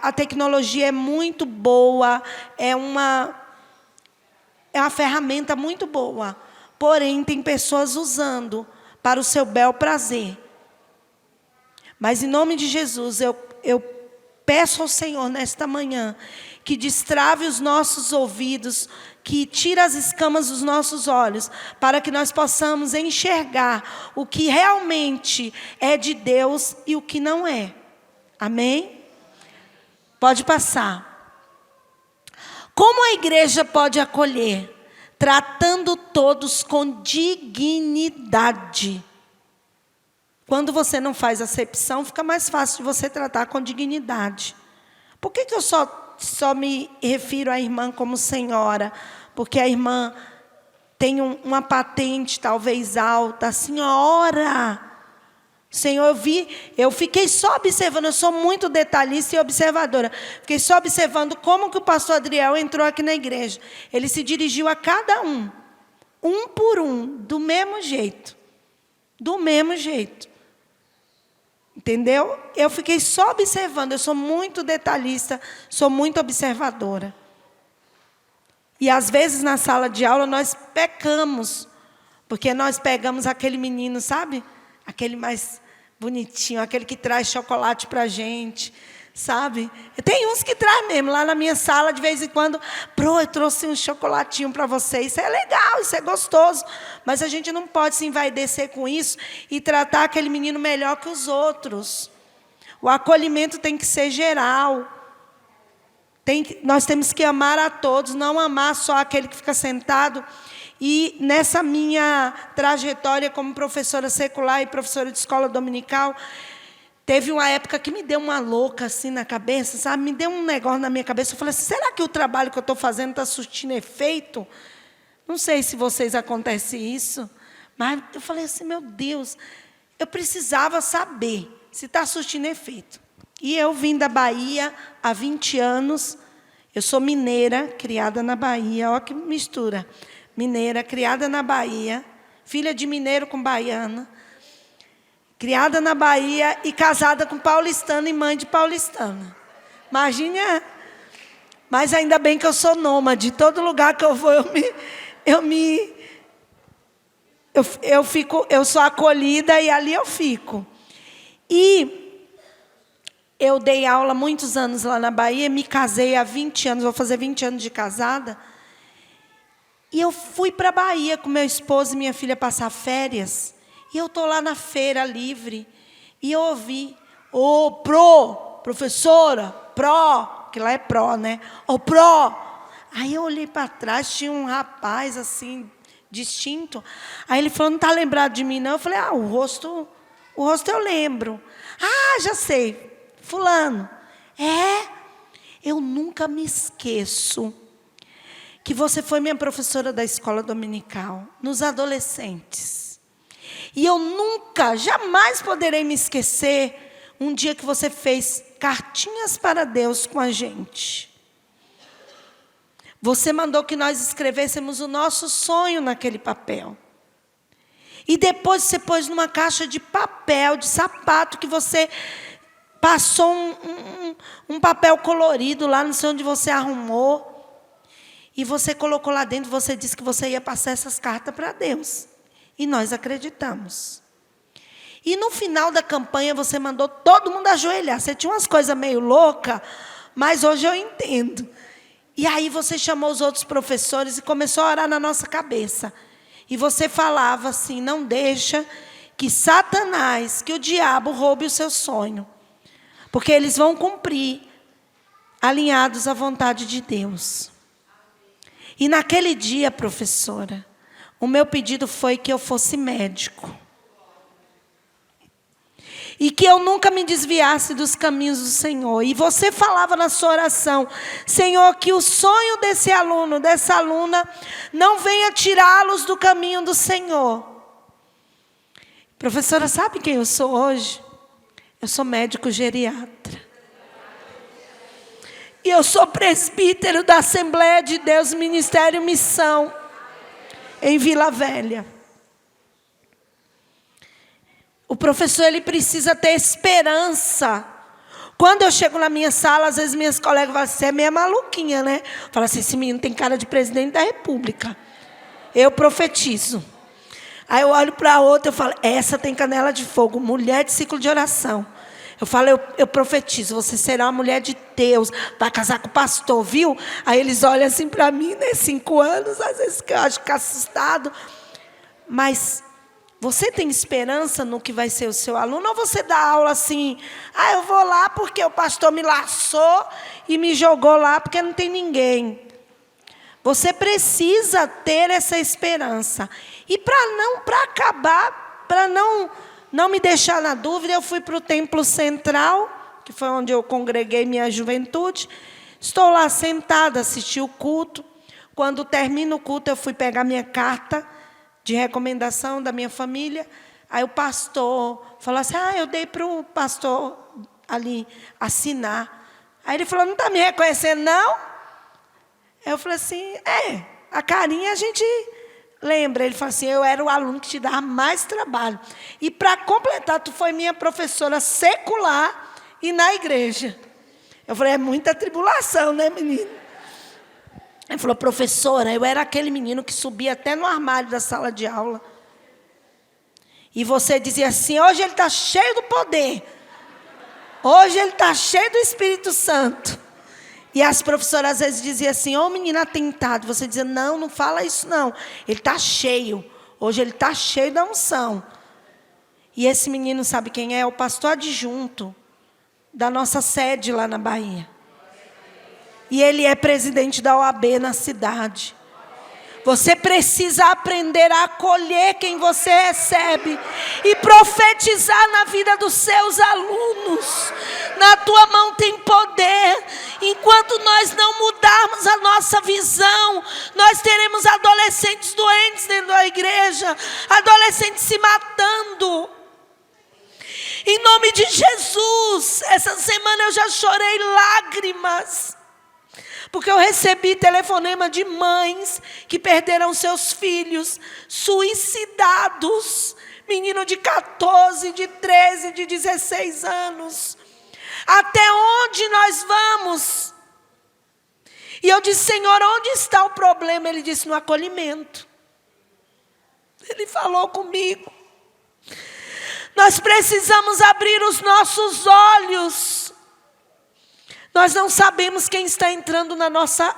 A tecnologia é muito boa, é uma ferramenta muito boa. Porém, tem pessoas usando para o seu bel prazer. Mas, em nome de Jesus, eu peço ao Senhor, nesta manhã, que destrave os nossos ouvidos, que tire as escamas dos nossos olhos, para que nós possamos enxergar o que realmente é de Deus e o que não é. Amém? Pode passar. Como a igreja pode acolher? Tratando todos com dignidade. Quando você não faz acepção, fica mais fácil de você tratar com dignidade. Por que eu só me refiro à irmã como senhora? Porque a irmã tem uma patente talvez alta. Senhora, Senhor, eu fiquei só observando, eu sou muito detalhista e observadora. Fiquei só observando como que o pastor Adriel entrou aqui na igreja. Ele se dirigiu a cada um por um, do mesmo jeito. Do mesmo jeito. Entendeu? Eu fiquei só observando, eu sou muito detalhista, sou muito observadora. E às vezes na sala de aula nós pecamos, porque nós pegamos aquele menino, sabe? Aquele mais bonitinho, aquele que traz chocolate para a gente, sabe? Tem uns que traz mesmo, lá na minha sala de vez em quando, eu trouxe um chocolatinho para você, isso é legal, isso é gostoso, mas a gente não pode se envaidecer com isso e tratar aquele menino melhor que os outros. O acolhimento tem que ser geral. Nós temos que amar a todos, não amar só aquele que fica sentado. E nessa minha trajetória como professora secular e professora de escola dominical, teve uma época que me deu uma louca assim na cabeça, sabe? Me deu um negócio na minha cabeça. Eu falei assim, será que o trabalho que eu estou fazendo está surtindo efeito? Não sei se vocês acontece isso, mas eu falei assim, meu Deus, eu precisava saber se está surtindo efeito. E eu vim da Bahia há 20 anos. Eu sou mineira, criada na Bahia. Olha que mistura. Mineira, criada na Bahia. filha de mineiro com baiana, criada na Bahia e casada com paulistano e mãe de paulistana. Imagina, mas ainda bem que eu sou nômade. Todo lugar que eu vou, eu sou acolhida e ali eu fico. E eu dei aula muitos anos lá na Bahia, me casei há 20 anos, vou fazer 20 anos de casada. E eu fui para a Bahia com meu esposo e minha filha passar férias. E eu estou lá na feira livre. E eu ouvi, professora, que lá é pró, né? Pró. Aí eu olhei para trás, tinha um rapaz assim, distinto. Aí ele falou, não está lembrado de mim, não? Eu falei, o rosto eu lembro. Já sei, fulano. Eu nunca me esqueço que você foi minha professora da escola dominical, nos adolescentes. E eu nunca, jamais poderei me esquecer um dia que você fez cartinhas para Deus com a gente. Você mandou que nós escrevêssemos o nosso sonho naquele papel. E depois você pôs numa caixa de papel, de sapato, que você passou um papel colorido lá, não sei onde você arrumou. E você colocou lá dentro, você disse que você ia passar essas cartas para Deus. E nós acreditamos. E no final da campanha, você mandou todo mundo ajoelhar. Você tinha umas coisas meio loucas, mas hoje eu entendo. E aí você chamou os outros professores e começou a orar na nossa cabeça. E você falava assim, não deixa que Satanás, que o diabo roube o seu sonho. Porque eles vão cumprir, alinhados à vontade de Deus. E naquele dia, professora, o meu pedido foi que eu fosse médico. E que eu nunca me desviasse dos caminhos do Senhor. E você falava na sua oração, Senhor, que o sonho desse aluno, dessa aluna, não venha tirá-los do caminho do Senhor. Professora, sabe quem eu sou hoje? Eu sou médico geriatra. E eu sou presbítero da Assembleia de Deus, Ministério Missão, em Vila Velha. O professor, ele precisa ter esperança. Quando eu chego na minha sala, às vezes minhas colegas falam assim, você é meio maluquinha, né? Fala assim, esse menino tem cara de presidente da República. Eu profetizo. Aí eu olho para a outra e falo, essa tem canela de fogo, mulher de ciclo de oração. Eu falo, eu profetizo, você será uma mulher de Deus, vai casar com o pastor, viu? Aí eles olham assim para mim, né? 5 anos, às vezes que eu acho que assustado. Mas você tem esperança no que vai ser o seu aluno? Ou você dá aula assim, eu vou lá porque o pastor me laçou e me jogou lá porque não tem ninguém. Você precisa ter essa esperança. E para acabar, para não me deixar na dúvida, eu fui para o Templo Central, que foi onde eu congreguei minha juventude. Estou lá sentada, assisti o culto. Quando termina o culto, eu fui pegar minha carta de recomendação da minha família. Aí o pastor falou assim, eu dei para o pastor ali assinar. Aí ele falou, não está me reconhecendo, não? Eu falei assim, a carinha a gente lembra. Ele falou assim, eu era o aluno que te dava mais trabalho. E para completar, tu foi minha professora secular e na igreja. Eu falei, é muita tribulação, né, menino? Ele falou, professora, eu era aquele menino que subia até no armário da sala de aula. E você dizia assim, hoje ele está cheio do poder. Hoje ele está cheio do Espírito Santo. E as professoras às vezes diziam assim, menino atentado. Você dizia, não fala isso não. Ele está cheio. Hoje ele está cheio da unção. E esse menino sabe quem é? É o pastor adjunto da nossa sede lá na Bahia. E ele é presidente da OAB na cidade. Você precisa aprender a acolher quem você recebe e profetizar na vida dos seus alunos. Na tua mão tem poder. Enquanto nós não mudarmos a nossa visão, nós teremos adolescentes doentes dentro da igreja, adolescentes se matando. Em nome de Jesus, essa semana eu já chorei lágrimas. Porque eu recebi telefonema de mães que perderam seus filhos, suicidados. Menino de 14, de 13, de 16 anos. Até onde nós vamos? E eu disse, Senhor, onde está o problema? Ele disse, no acolhimento. Ele falou comigo. Nós precisamos abrir os nossos olhos. Nós não sabemos quem está entrando na nossa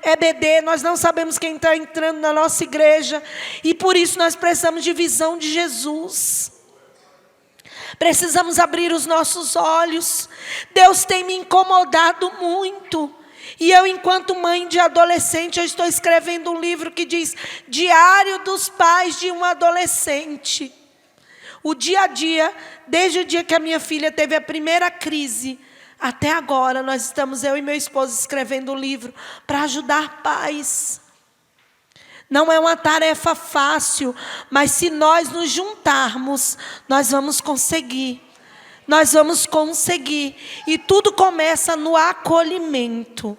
EBD, nós não sabemos quem está entrando na nossa igreja, e por isso nós precisamos de visão de Jesus. Precisamos abrir os nossos olhos. Deus tem me incomodado muito, e eu, enquanto mãe de adolescente, eu estou escrevendo um livro que diz Diário dos Pais de um Adolescente. O dia a dia, desde o dia que a minha filha teve a primeira crise, até agora, nós estamos, eu e meu esposo, escrevendo um livro para ajudar pais. Não é uma tarefa fácil, mas se nós nos juntarmos, nós vamos conseguir. Nós vamos conseguir. E tudo começa no acolhimento.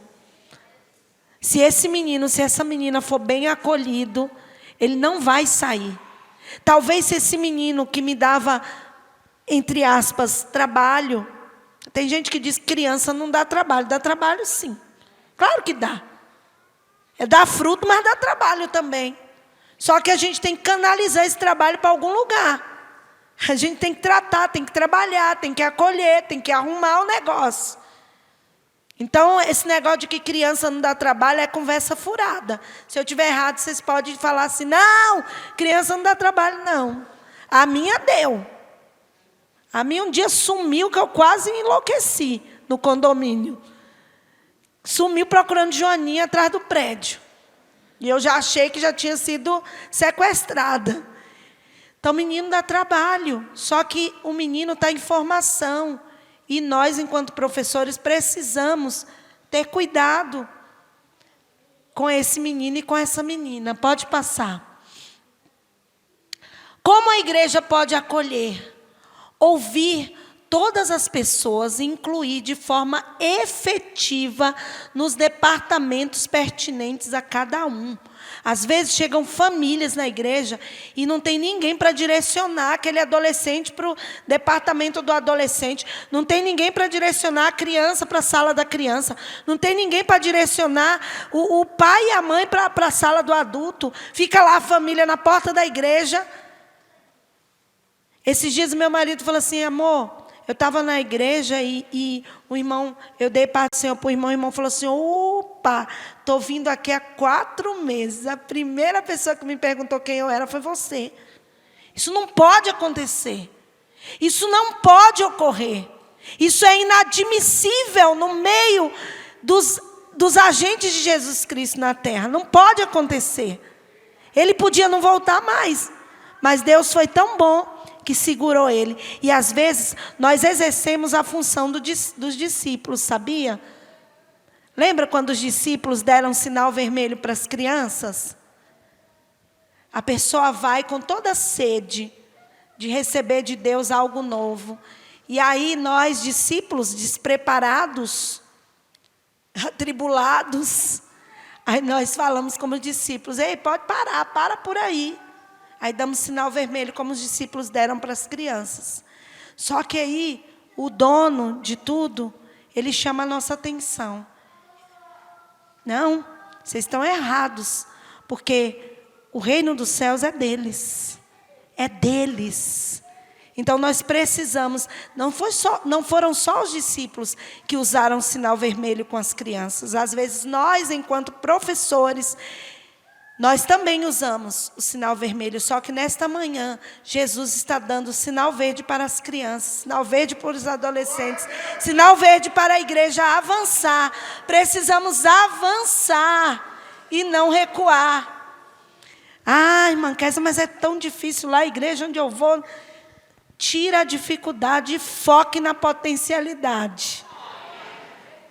Se esse menino, se essa menina for bem acolhido, ele não vai sair. Talvez se esse menino que me dava, entre aspas, trabalho. Tem gente que diz que criança não dá trabalho sim. Claro que dá. É dar fruto, mas dá trabalho também. Só que a gente tem que canalizar esse trabalho para algum lugar. A gente tem que tratar, tem que trabalhar, tem que acolher, tem que arrumar o negócio. Então, esse negócio de que criança não dá trabalho é conversa furada. Se eu estiver errado, vocês podem falar assim, não, criança não dá trabalho, não. A minha deu. A minha um dia sumiu, que eu quase enlouqueci no condomínio. Sumiu procurando Joaninha atrás do prédio. E eu já achei que já tinha sido sequestrada. Então, o menino dá trabalho. Só que o menino está em formação. E nós, enquanto professores, precisamos ter cuidado com esse menino e com essa menina. Pode passar. Como a igreja pode acolher? Ouvir todas as pessoas e incluir de forma efetiva nos departamentos pertinentes a cada um. Às vezes chegam famílias na igreja e não tem ninguém para direcionar aquele adolescente para o departamento do adolescente. Não tem ninguém para direcionar a criança para a sala da criança. Não tem ninguém para direcionar o pai e a mãe para a sala do adulto. Fica lá a família na porta da igreja. Esses dias meu marido falou assim, amor, eu estava na igreja e o irmão, eu dei para o Senhor para o irmão falou assim, opa, estou vindo aqui há 4 meses. A primeira pessoa que me perguntou quem eu era foi você. Isso não pode acontecer. Isso não pode ocorrer. Isso é inadmissível no meio dos agentes de Jesus Cristo na terra. Não pode acontecer. Ele podia não voltar mais, mas Deus foi tão bom que segurou ele. E às vezes nós exercemos a função dos discípulos, sabia? Lembra quando os discípulos deram um sinal vermelho para as crianças? A pessoa vai com toda a sede de receber de Deus algo novo. E aí nós, discípulos despreparados, atribulados, aí nós falamos como discípulos, ei, pode parar, para por aí. Aí damos sinal vermelho, como os discípulos deram para as crianças. Só que aí, o dono de tudo, ele chama a nossa atenção. Não, vocês estão errados, porque o reino dos céus é deles. É deles. Então nós precisamos, não foram só os discípulos que usaram o sinal vermelho com as crianças. Às vezes nós, enquanto professores, nós também usamos o sinal vermelho, só que nesta manhã, Jesus está dando o sinal verde para as crianças, sinal verde para os adolescentes, sinal verde para a igreja avançar. Precisamos avançar e não recuar. Ah, irmã Kézia, mas é tão difícil lá, a igreja onde eu vou. Tira a dificuldade e foque na potencialidade.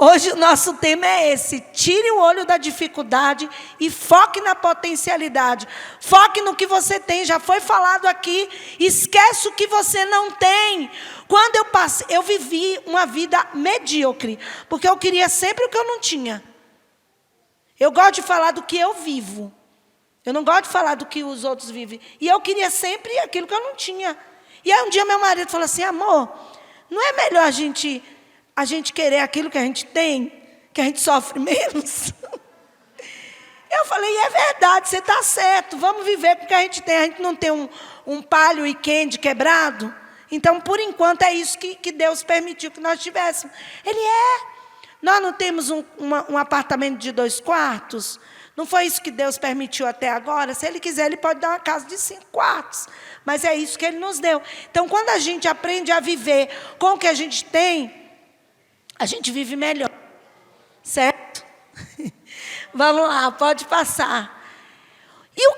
Hoje o nosso tema é esse: tire o olho da dificuldade e foque na potencialidade. Foque no que você tem, já foi falado aqui. Esquece o que você não tem. Quando eu vivi uma vida medíocre, porque eu queria sempre o que eu não tinha. Eu gosto de falar do que eu vivo. Eu não gosto de falar do que os outros vivem. E eu queria sempre aquilo que eu não tinha. E aí um dia meu marido falou assim: amor, não é melhor a gente querer aquilo que a gente tem, que a gente sofre menos? Eu falei: é verdade, você está certo, vamos viver com o que a gente tem. A gente não tem um palio e candy quebrado. Então, por enquanto, é isso que Deus permitiu que nós tivéssemos. Ele nós não temos um apartamento de 2 quartos. Não foi isso que Deus permitiu até agora. Se Ele quiser, Ele pode dar uma casa de 5 quartos. Mas é isso que Ele nos deu. Então, quando a gente aprende a viver com o que a gente tem, a gente vive melhor. Certo? Vamos lá, pode passar. E o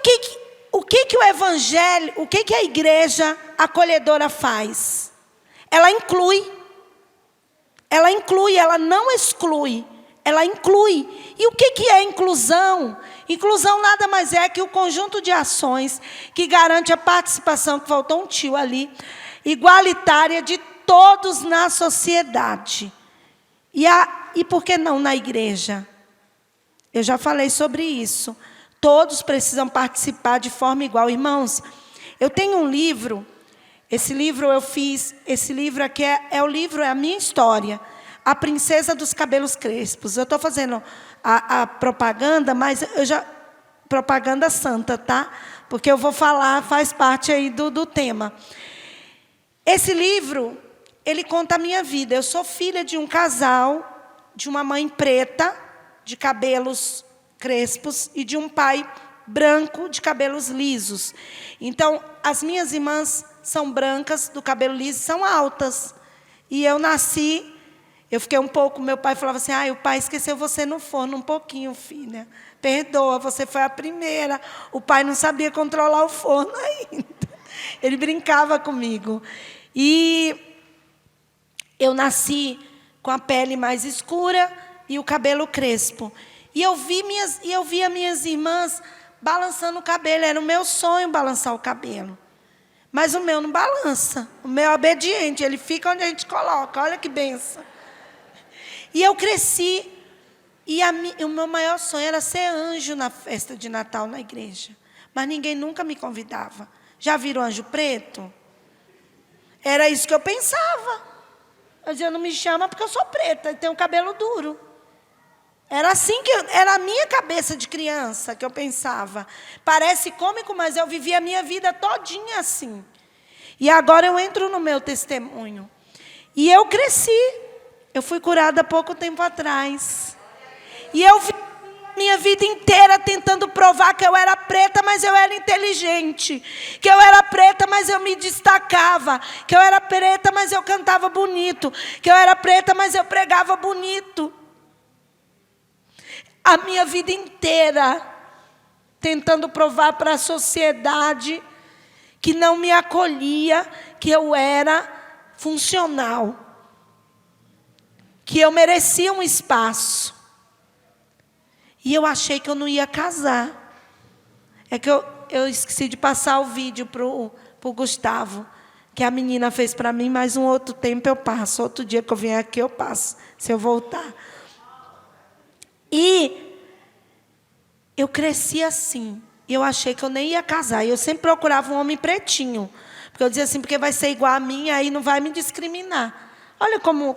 que o Evangelho, o que a igreja acolhedora faz? Ela inclui. Ela inclui, ela não exclui. Ela inclui. E o que é inclusão? Inclusão nada mais é que o conjunto de ações que garante a participação, que faltou um tio ali, igualitária de todos na sociedade. E por que não na igreja? Eu já falei sobre isso. Todos precisam participar de forma igual. Irmãos, eu tenho um livro, esse livro aqui é a minha história. A Princesa dos Cabelos Crespos. Eu estou fazendo a propaganda, mas propaganda santa, tá? Porque eu vou falar, faz parte aí do tema. Esse livro, ele conta a minha vida. Eu sou filha de um casal, de uma mãe preta, de cabelos crespos, e de um pai branco, de cabelos lisos. Então, as minhas irmãs são brancas, do cabelo liso, são altas. E eu nasci... Eu fiquei um pouco, meu pai falava assim: o pai esqueceu você no forno um pouquinho, filha. Perdoa, você foi a primeira. O pai não sabia controlar o forno ainda. Ele brincava comigo. E eu nasci com a pele mais escura e o cabelo crespo. E eu via minhas irmãs balançando o cabelo. Era o meu sonho balançar o cabelo. Mas o meu não balança. O meu é obediente, ele fica onde a gente coloca. Olha que benção. E eu cresci, e o meu maior sonho era ser anjo na festa de Natal na igreja. Mas ninguém nunca me convidava. Já viram anjo preto? Era isso que eu pensava. Eu dizia: não me chama porque eu sou preta e tenho cabelo duro. Era assim era a minha cabeça de criança que eu pensava. Parece cômico, mas eu vivi a minha vida todinha assim. E agora eu entro no meu testemunho. E eu cresci. Eu fui curada há pouco tempo atrás. E eu vi minha vida inteira tentando provar que eu era preta, mas eu era inteligente. Que eu era preta, mas eu me destacava. Que eu era preta, mas eu cantava bonito. Que eu era preta, mas eu pregava bonito. A minha vida inteira tentando provar para a sociedade que não me acolhia, que eu era funcional. Que eu merecia um espaço. E eu achei que eu não ia casar. É que eu esqueci de passar o vídeo para o Gustavo, que a menina fez para mim, mas um outro tempo eu passo. Outro dia que eu vier aqui eu passo, se eu voltar. E eu cresci assim. E eu achei que eu nem ia casar. E eu sempre procurava um homem pretinho. Porque eu dizia assim: porque vai ser igual a mim, aí não vai me discriminar. Olha como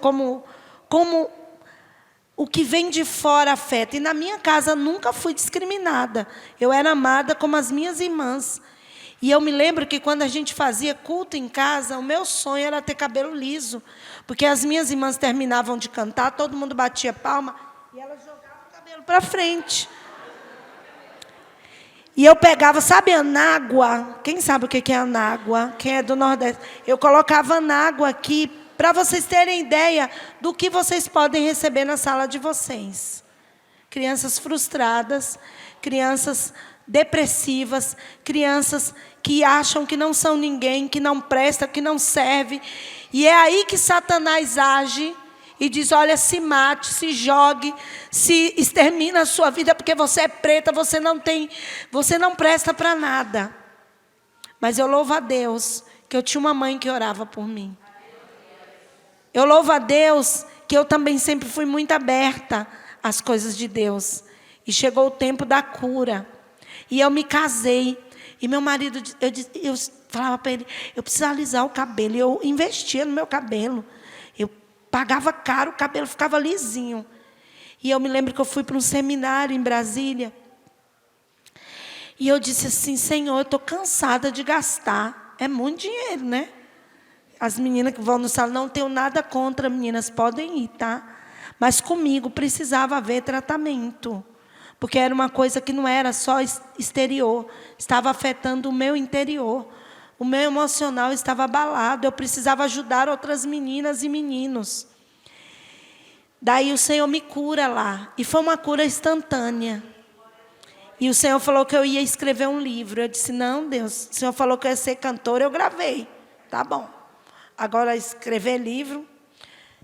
o que vem de fora afeta. E na minha casa nunca fui discriminada. Eu era amada como as minhas irmãs. E eu me lembro que quando a gente fazia culto em casa, o meu sonho era ter cabelo liso. Porque as minhas irmãs terminavam de cantar, todo mundo batia palma, e elas jogavam o cabelo para frente. E eu pegava, sabe, anágua? Quem sabe o que é anágua? Quem é do Nordeste? Eu colocava anágua aqui, para vocês terem ideia do que vocês podem receber na sala de vocês. Crianças frustradas, crianças depressivas, crianças que acham que não são ninguém, que não presta, que não serve. E é aí que Satanás age. e diz: olha, se mate, se jogue, se extermina a sua vida, porque você é preta, você não presta para nada. Mas eu louvo a Deus que eu tinha uma mãe que orava por mim. Eu louvo a Deus que eu também sempre fui muito aberta às coisas de Deus. E chegou o tempo da cura. E eu me casei. E meu marido, eu falava para ele: eu preciso alisar o cabelo. E eu investia no meu cabelo. Eu pagava caro, o cabelo ficava lisinho. E eu me lembro que eu fui para um seminário em Brasília. E eu disse assim: Senhor, eu estou cansada de gastar. É muito dinheiro, né? As meninas que vão no salão, não tenho nada contra, meninas, podem ir, tá? Mas comigo precisava haver tratamento. Porque era uma coisa que não era só exterior. Estava afetando o meu interior. O meu emocional estava abalado. Eu precisava ajudar outras meninas e meninos. Daí o Senhor me cura lá. E foi uma cura instantânea. E o Senhor falou que eu ia escrever um livro. Eu disse: não, Deus, o Senhor falou que eu ia ser cantora, eu gravei. Tá bom. Agora escrever livro.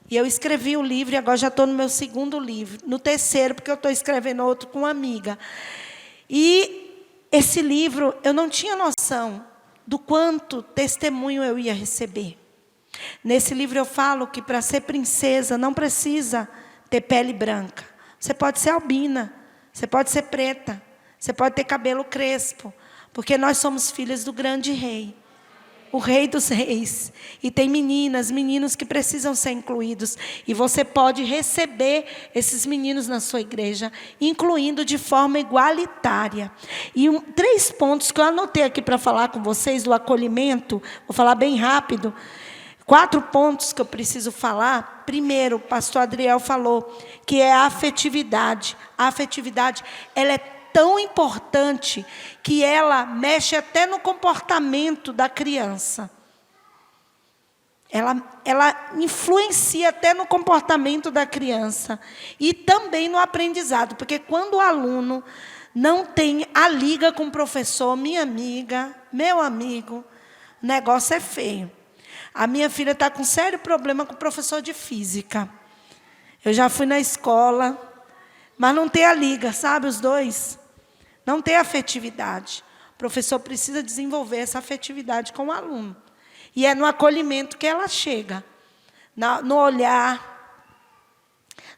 E eu escrevi o livro e agora já estou no meu segundo livro. No terceiro, porque eu estou escrevendo outro com uma amiga. E esse livro, eu não tinha noção do quanto testemunho eu ia receber. Nesse livro eu falo que para ser princesa não precisa ter pele branca. Você pode ser albina, você pode ser preta, você pode ter cabelo crespo, porque nós somos filhas do grande rei, o rei dos reis. E tem meninas, meninos que precisam ser incluídos. E você pode receber esses meninos na sua igreja, incluindo de forma igualitária. E 3 pontos que eu anotei aqui para falar com vocês do acolhimento, vou falar bem rápido. 4 pontos que eu preciso falar. Primeiro, o pastor Adriel falou, que é a afetividade. A afetividade, ela é tão importante que ela mexe até no comportamento da criança. Ela influencia até no comportamento da criança. E também no aprendizado. Porque quando o aluno não tem a liga com o professor, minha amiga, meu amigo, o negócio é feio. A minha filha está com sério problema com o professor de física. Eu já fui na escola, mas não tem a liga, sabe, os dois? Não tem afetividade. O professor precisa desenvolver essa afetividade com o aluno. E é no acolhimento que ela chega. No olhar,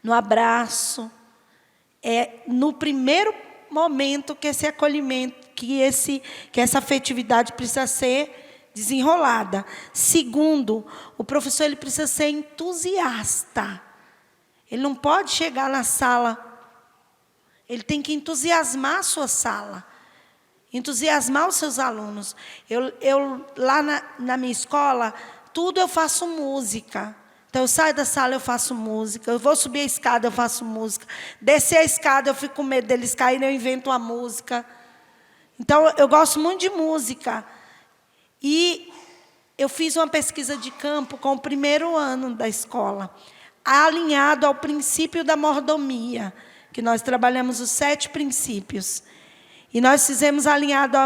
no abraço. É no primeiro momento que esse acolhimento, que essa afetividade precisa ser desenrolada. Segundo, o professor ele precisa ser entusiasta. Ele não pode chegar na sala. Ele tem que entusiasmar a sua sala. Entusiasmar os seus alunos. Eu lá na minha escola, tudo eu faço música. Então, eu saio da sala, eu faço música. Eu vou subir a escada, eu faço música. Descer a escada, eu fico com medo deles caírem, eu invento uma música. Então, eu gosto muito de música. E eu fiz uma pesquisa de campo com o primeiro ano da escola, alinhado ao princípio da mordomia, que nós trabalhamos os 7 princípios. E nós fizemos alinhado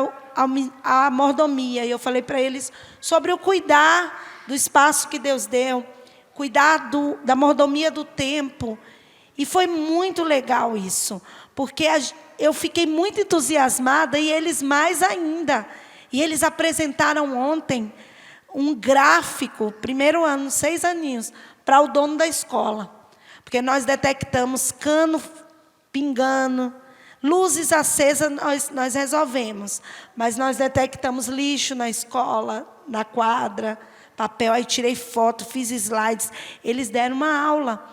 à mordomia. E eu falei para eles sobre o cuidar do espaço que Deus deu, cuidar da mordomia do tempo. E foi muito legal isso, porque eu fiquei muito entusiasmada e eles mais ainda. E eles apresentaram ontem um gráfico, primeiro ano, 6 aninhos, para o dono da escola. Porque nós detectamos cano pingando, luzes acesas nós resolvemos. Mas nós detectamos lixo na escola, na quadra, papel. Aí tirei foto, fiz slides. Eles deram uma aula,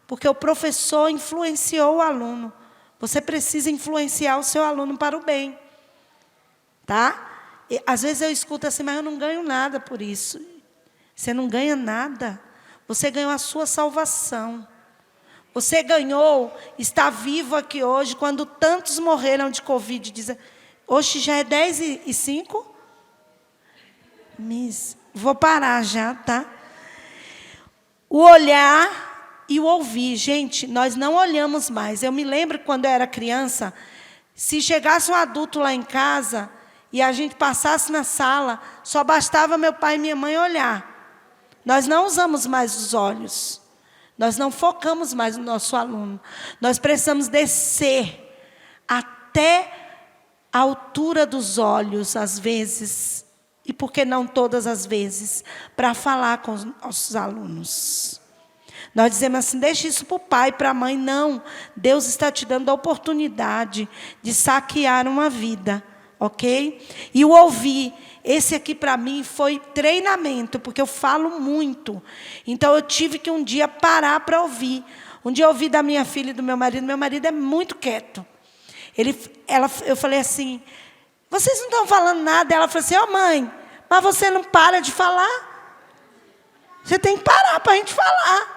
porque o professor influenciou o aluno. Você precisa influenciar o seu aluno para o bem. Tá? E, às vezes eu escuto assim, mas eu não ganho nada por isso. Você não ganha nada. Você ganhou a sua salvação. Você ganhou, está vivo aqui hoje, quando tantos morreram de Covid. Hoje já é 10h05? Vou parar já, tá? O olhar e o ouvir. Gente, nós não olhamos mais. Eu me lembro quando eu era criança, se chegasse um adulto lá em casa e a gente passasse na sala, só bastava meu pai e minha mãe olhar. Nós não usamos mais os olhos. Nós não focamos mais no nosso aluno. Nós precisamos descer até a altura dos olhos, às vezes, e por que não todas as vezes, para falar com os nossos alunos. Nós dizemos assim, deixa isso para o pai, para a mãe. Não, Deus está te dando a oportunidade de saquear uma vida, ok? E o ouvir, esse aqui para mim foi treinamento, porque eu falo muito. Então eu tive que um dia parar para ouvir. Um dia eu ouvi da minha filha e do meu marido é muito quieto. Eu falei assim, vocês não estão falando nada? Ela falou assim, ó mãe, mas você não para de falar? Você tem que parar para a gente falar.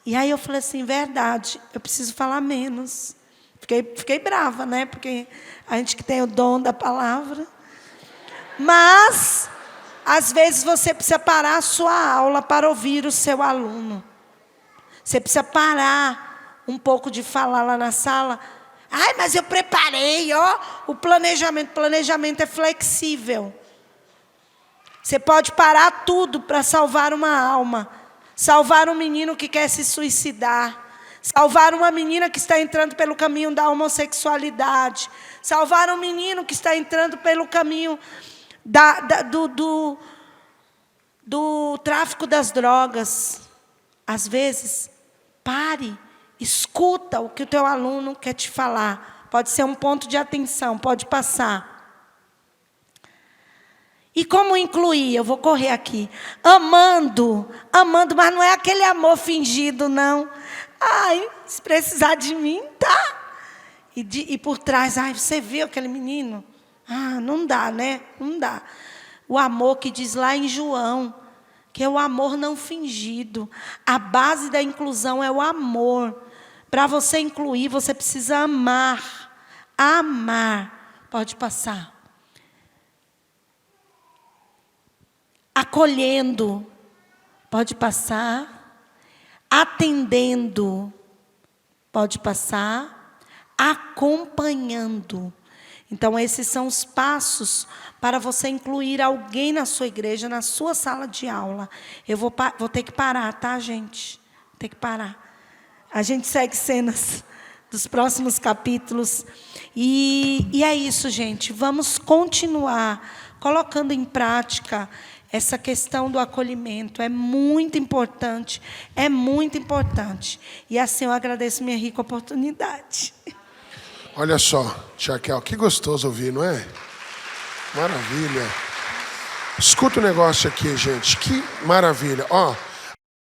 E aí eu falei assim, verdade, eu preciso falar menos. Fiquei brava, né? Porque a gente que tem o dom da palavra. Mas, às vezes você precisa parar a sua aula para ouvir o seu aluno. Você precisa parar um pouco de falar lá na sala. Ai, mas eu preparei, ó, o planejamento. Planejamento é flexível. Você pode parar tudo para salvar uma alma. Salvar um menino que quer se suicidar. Salvar uma menina que está entrando pelo caminho da homossexualidade. Salvar um menino que está entrando pelo caminho do tráfico das drogas. Às vezes, pare, escuta o que o teu aluno quer te falar. Pode ser um ponto de atenção, pode passar. E como incluir? Eu vou correr aqui. Amando, mas não é aquele amor fingido, não. Ai, se precisar de mim, tá. E por trás, ai, você viu aquele menino? Ah, não dá, né? Não dá. O amor que diz lá em João, que é o amor não fingido. A base da inclusão é o amor. Para você incluir, você precisa amar. Amar. Pode passar. Acolhendo, pode passar. Atendendo, pode passar. Acompanhando. Então, esses são os passos para você incluir alguém na sua igreja, na sua sala de aula. Eu vou ter que parar, tá, gente? Vou ter que parar. A gente segue cenas dos próximos capítulos. E é isso, gente. Vamos continuar colocando em prática essa questão do acolhimento. É muito importante. É muito importante. E assim eu agradeço minha rica oportunidade. Olha só, Chaquel, que gostoso ouvir, não é? Maravilha. Escuta o negócio aqui, gente. Que maravilha. Ó.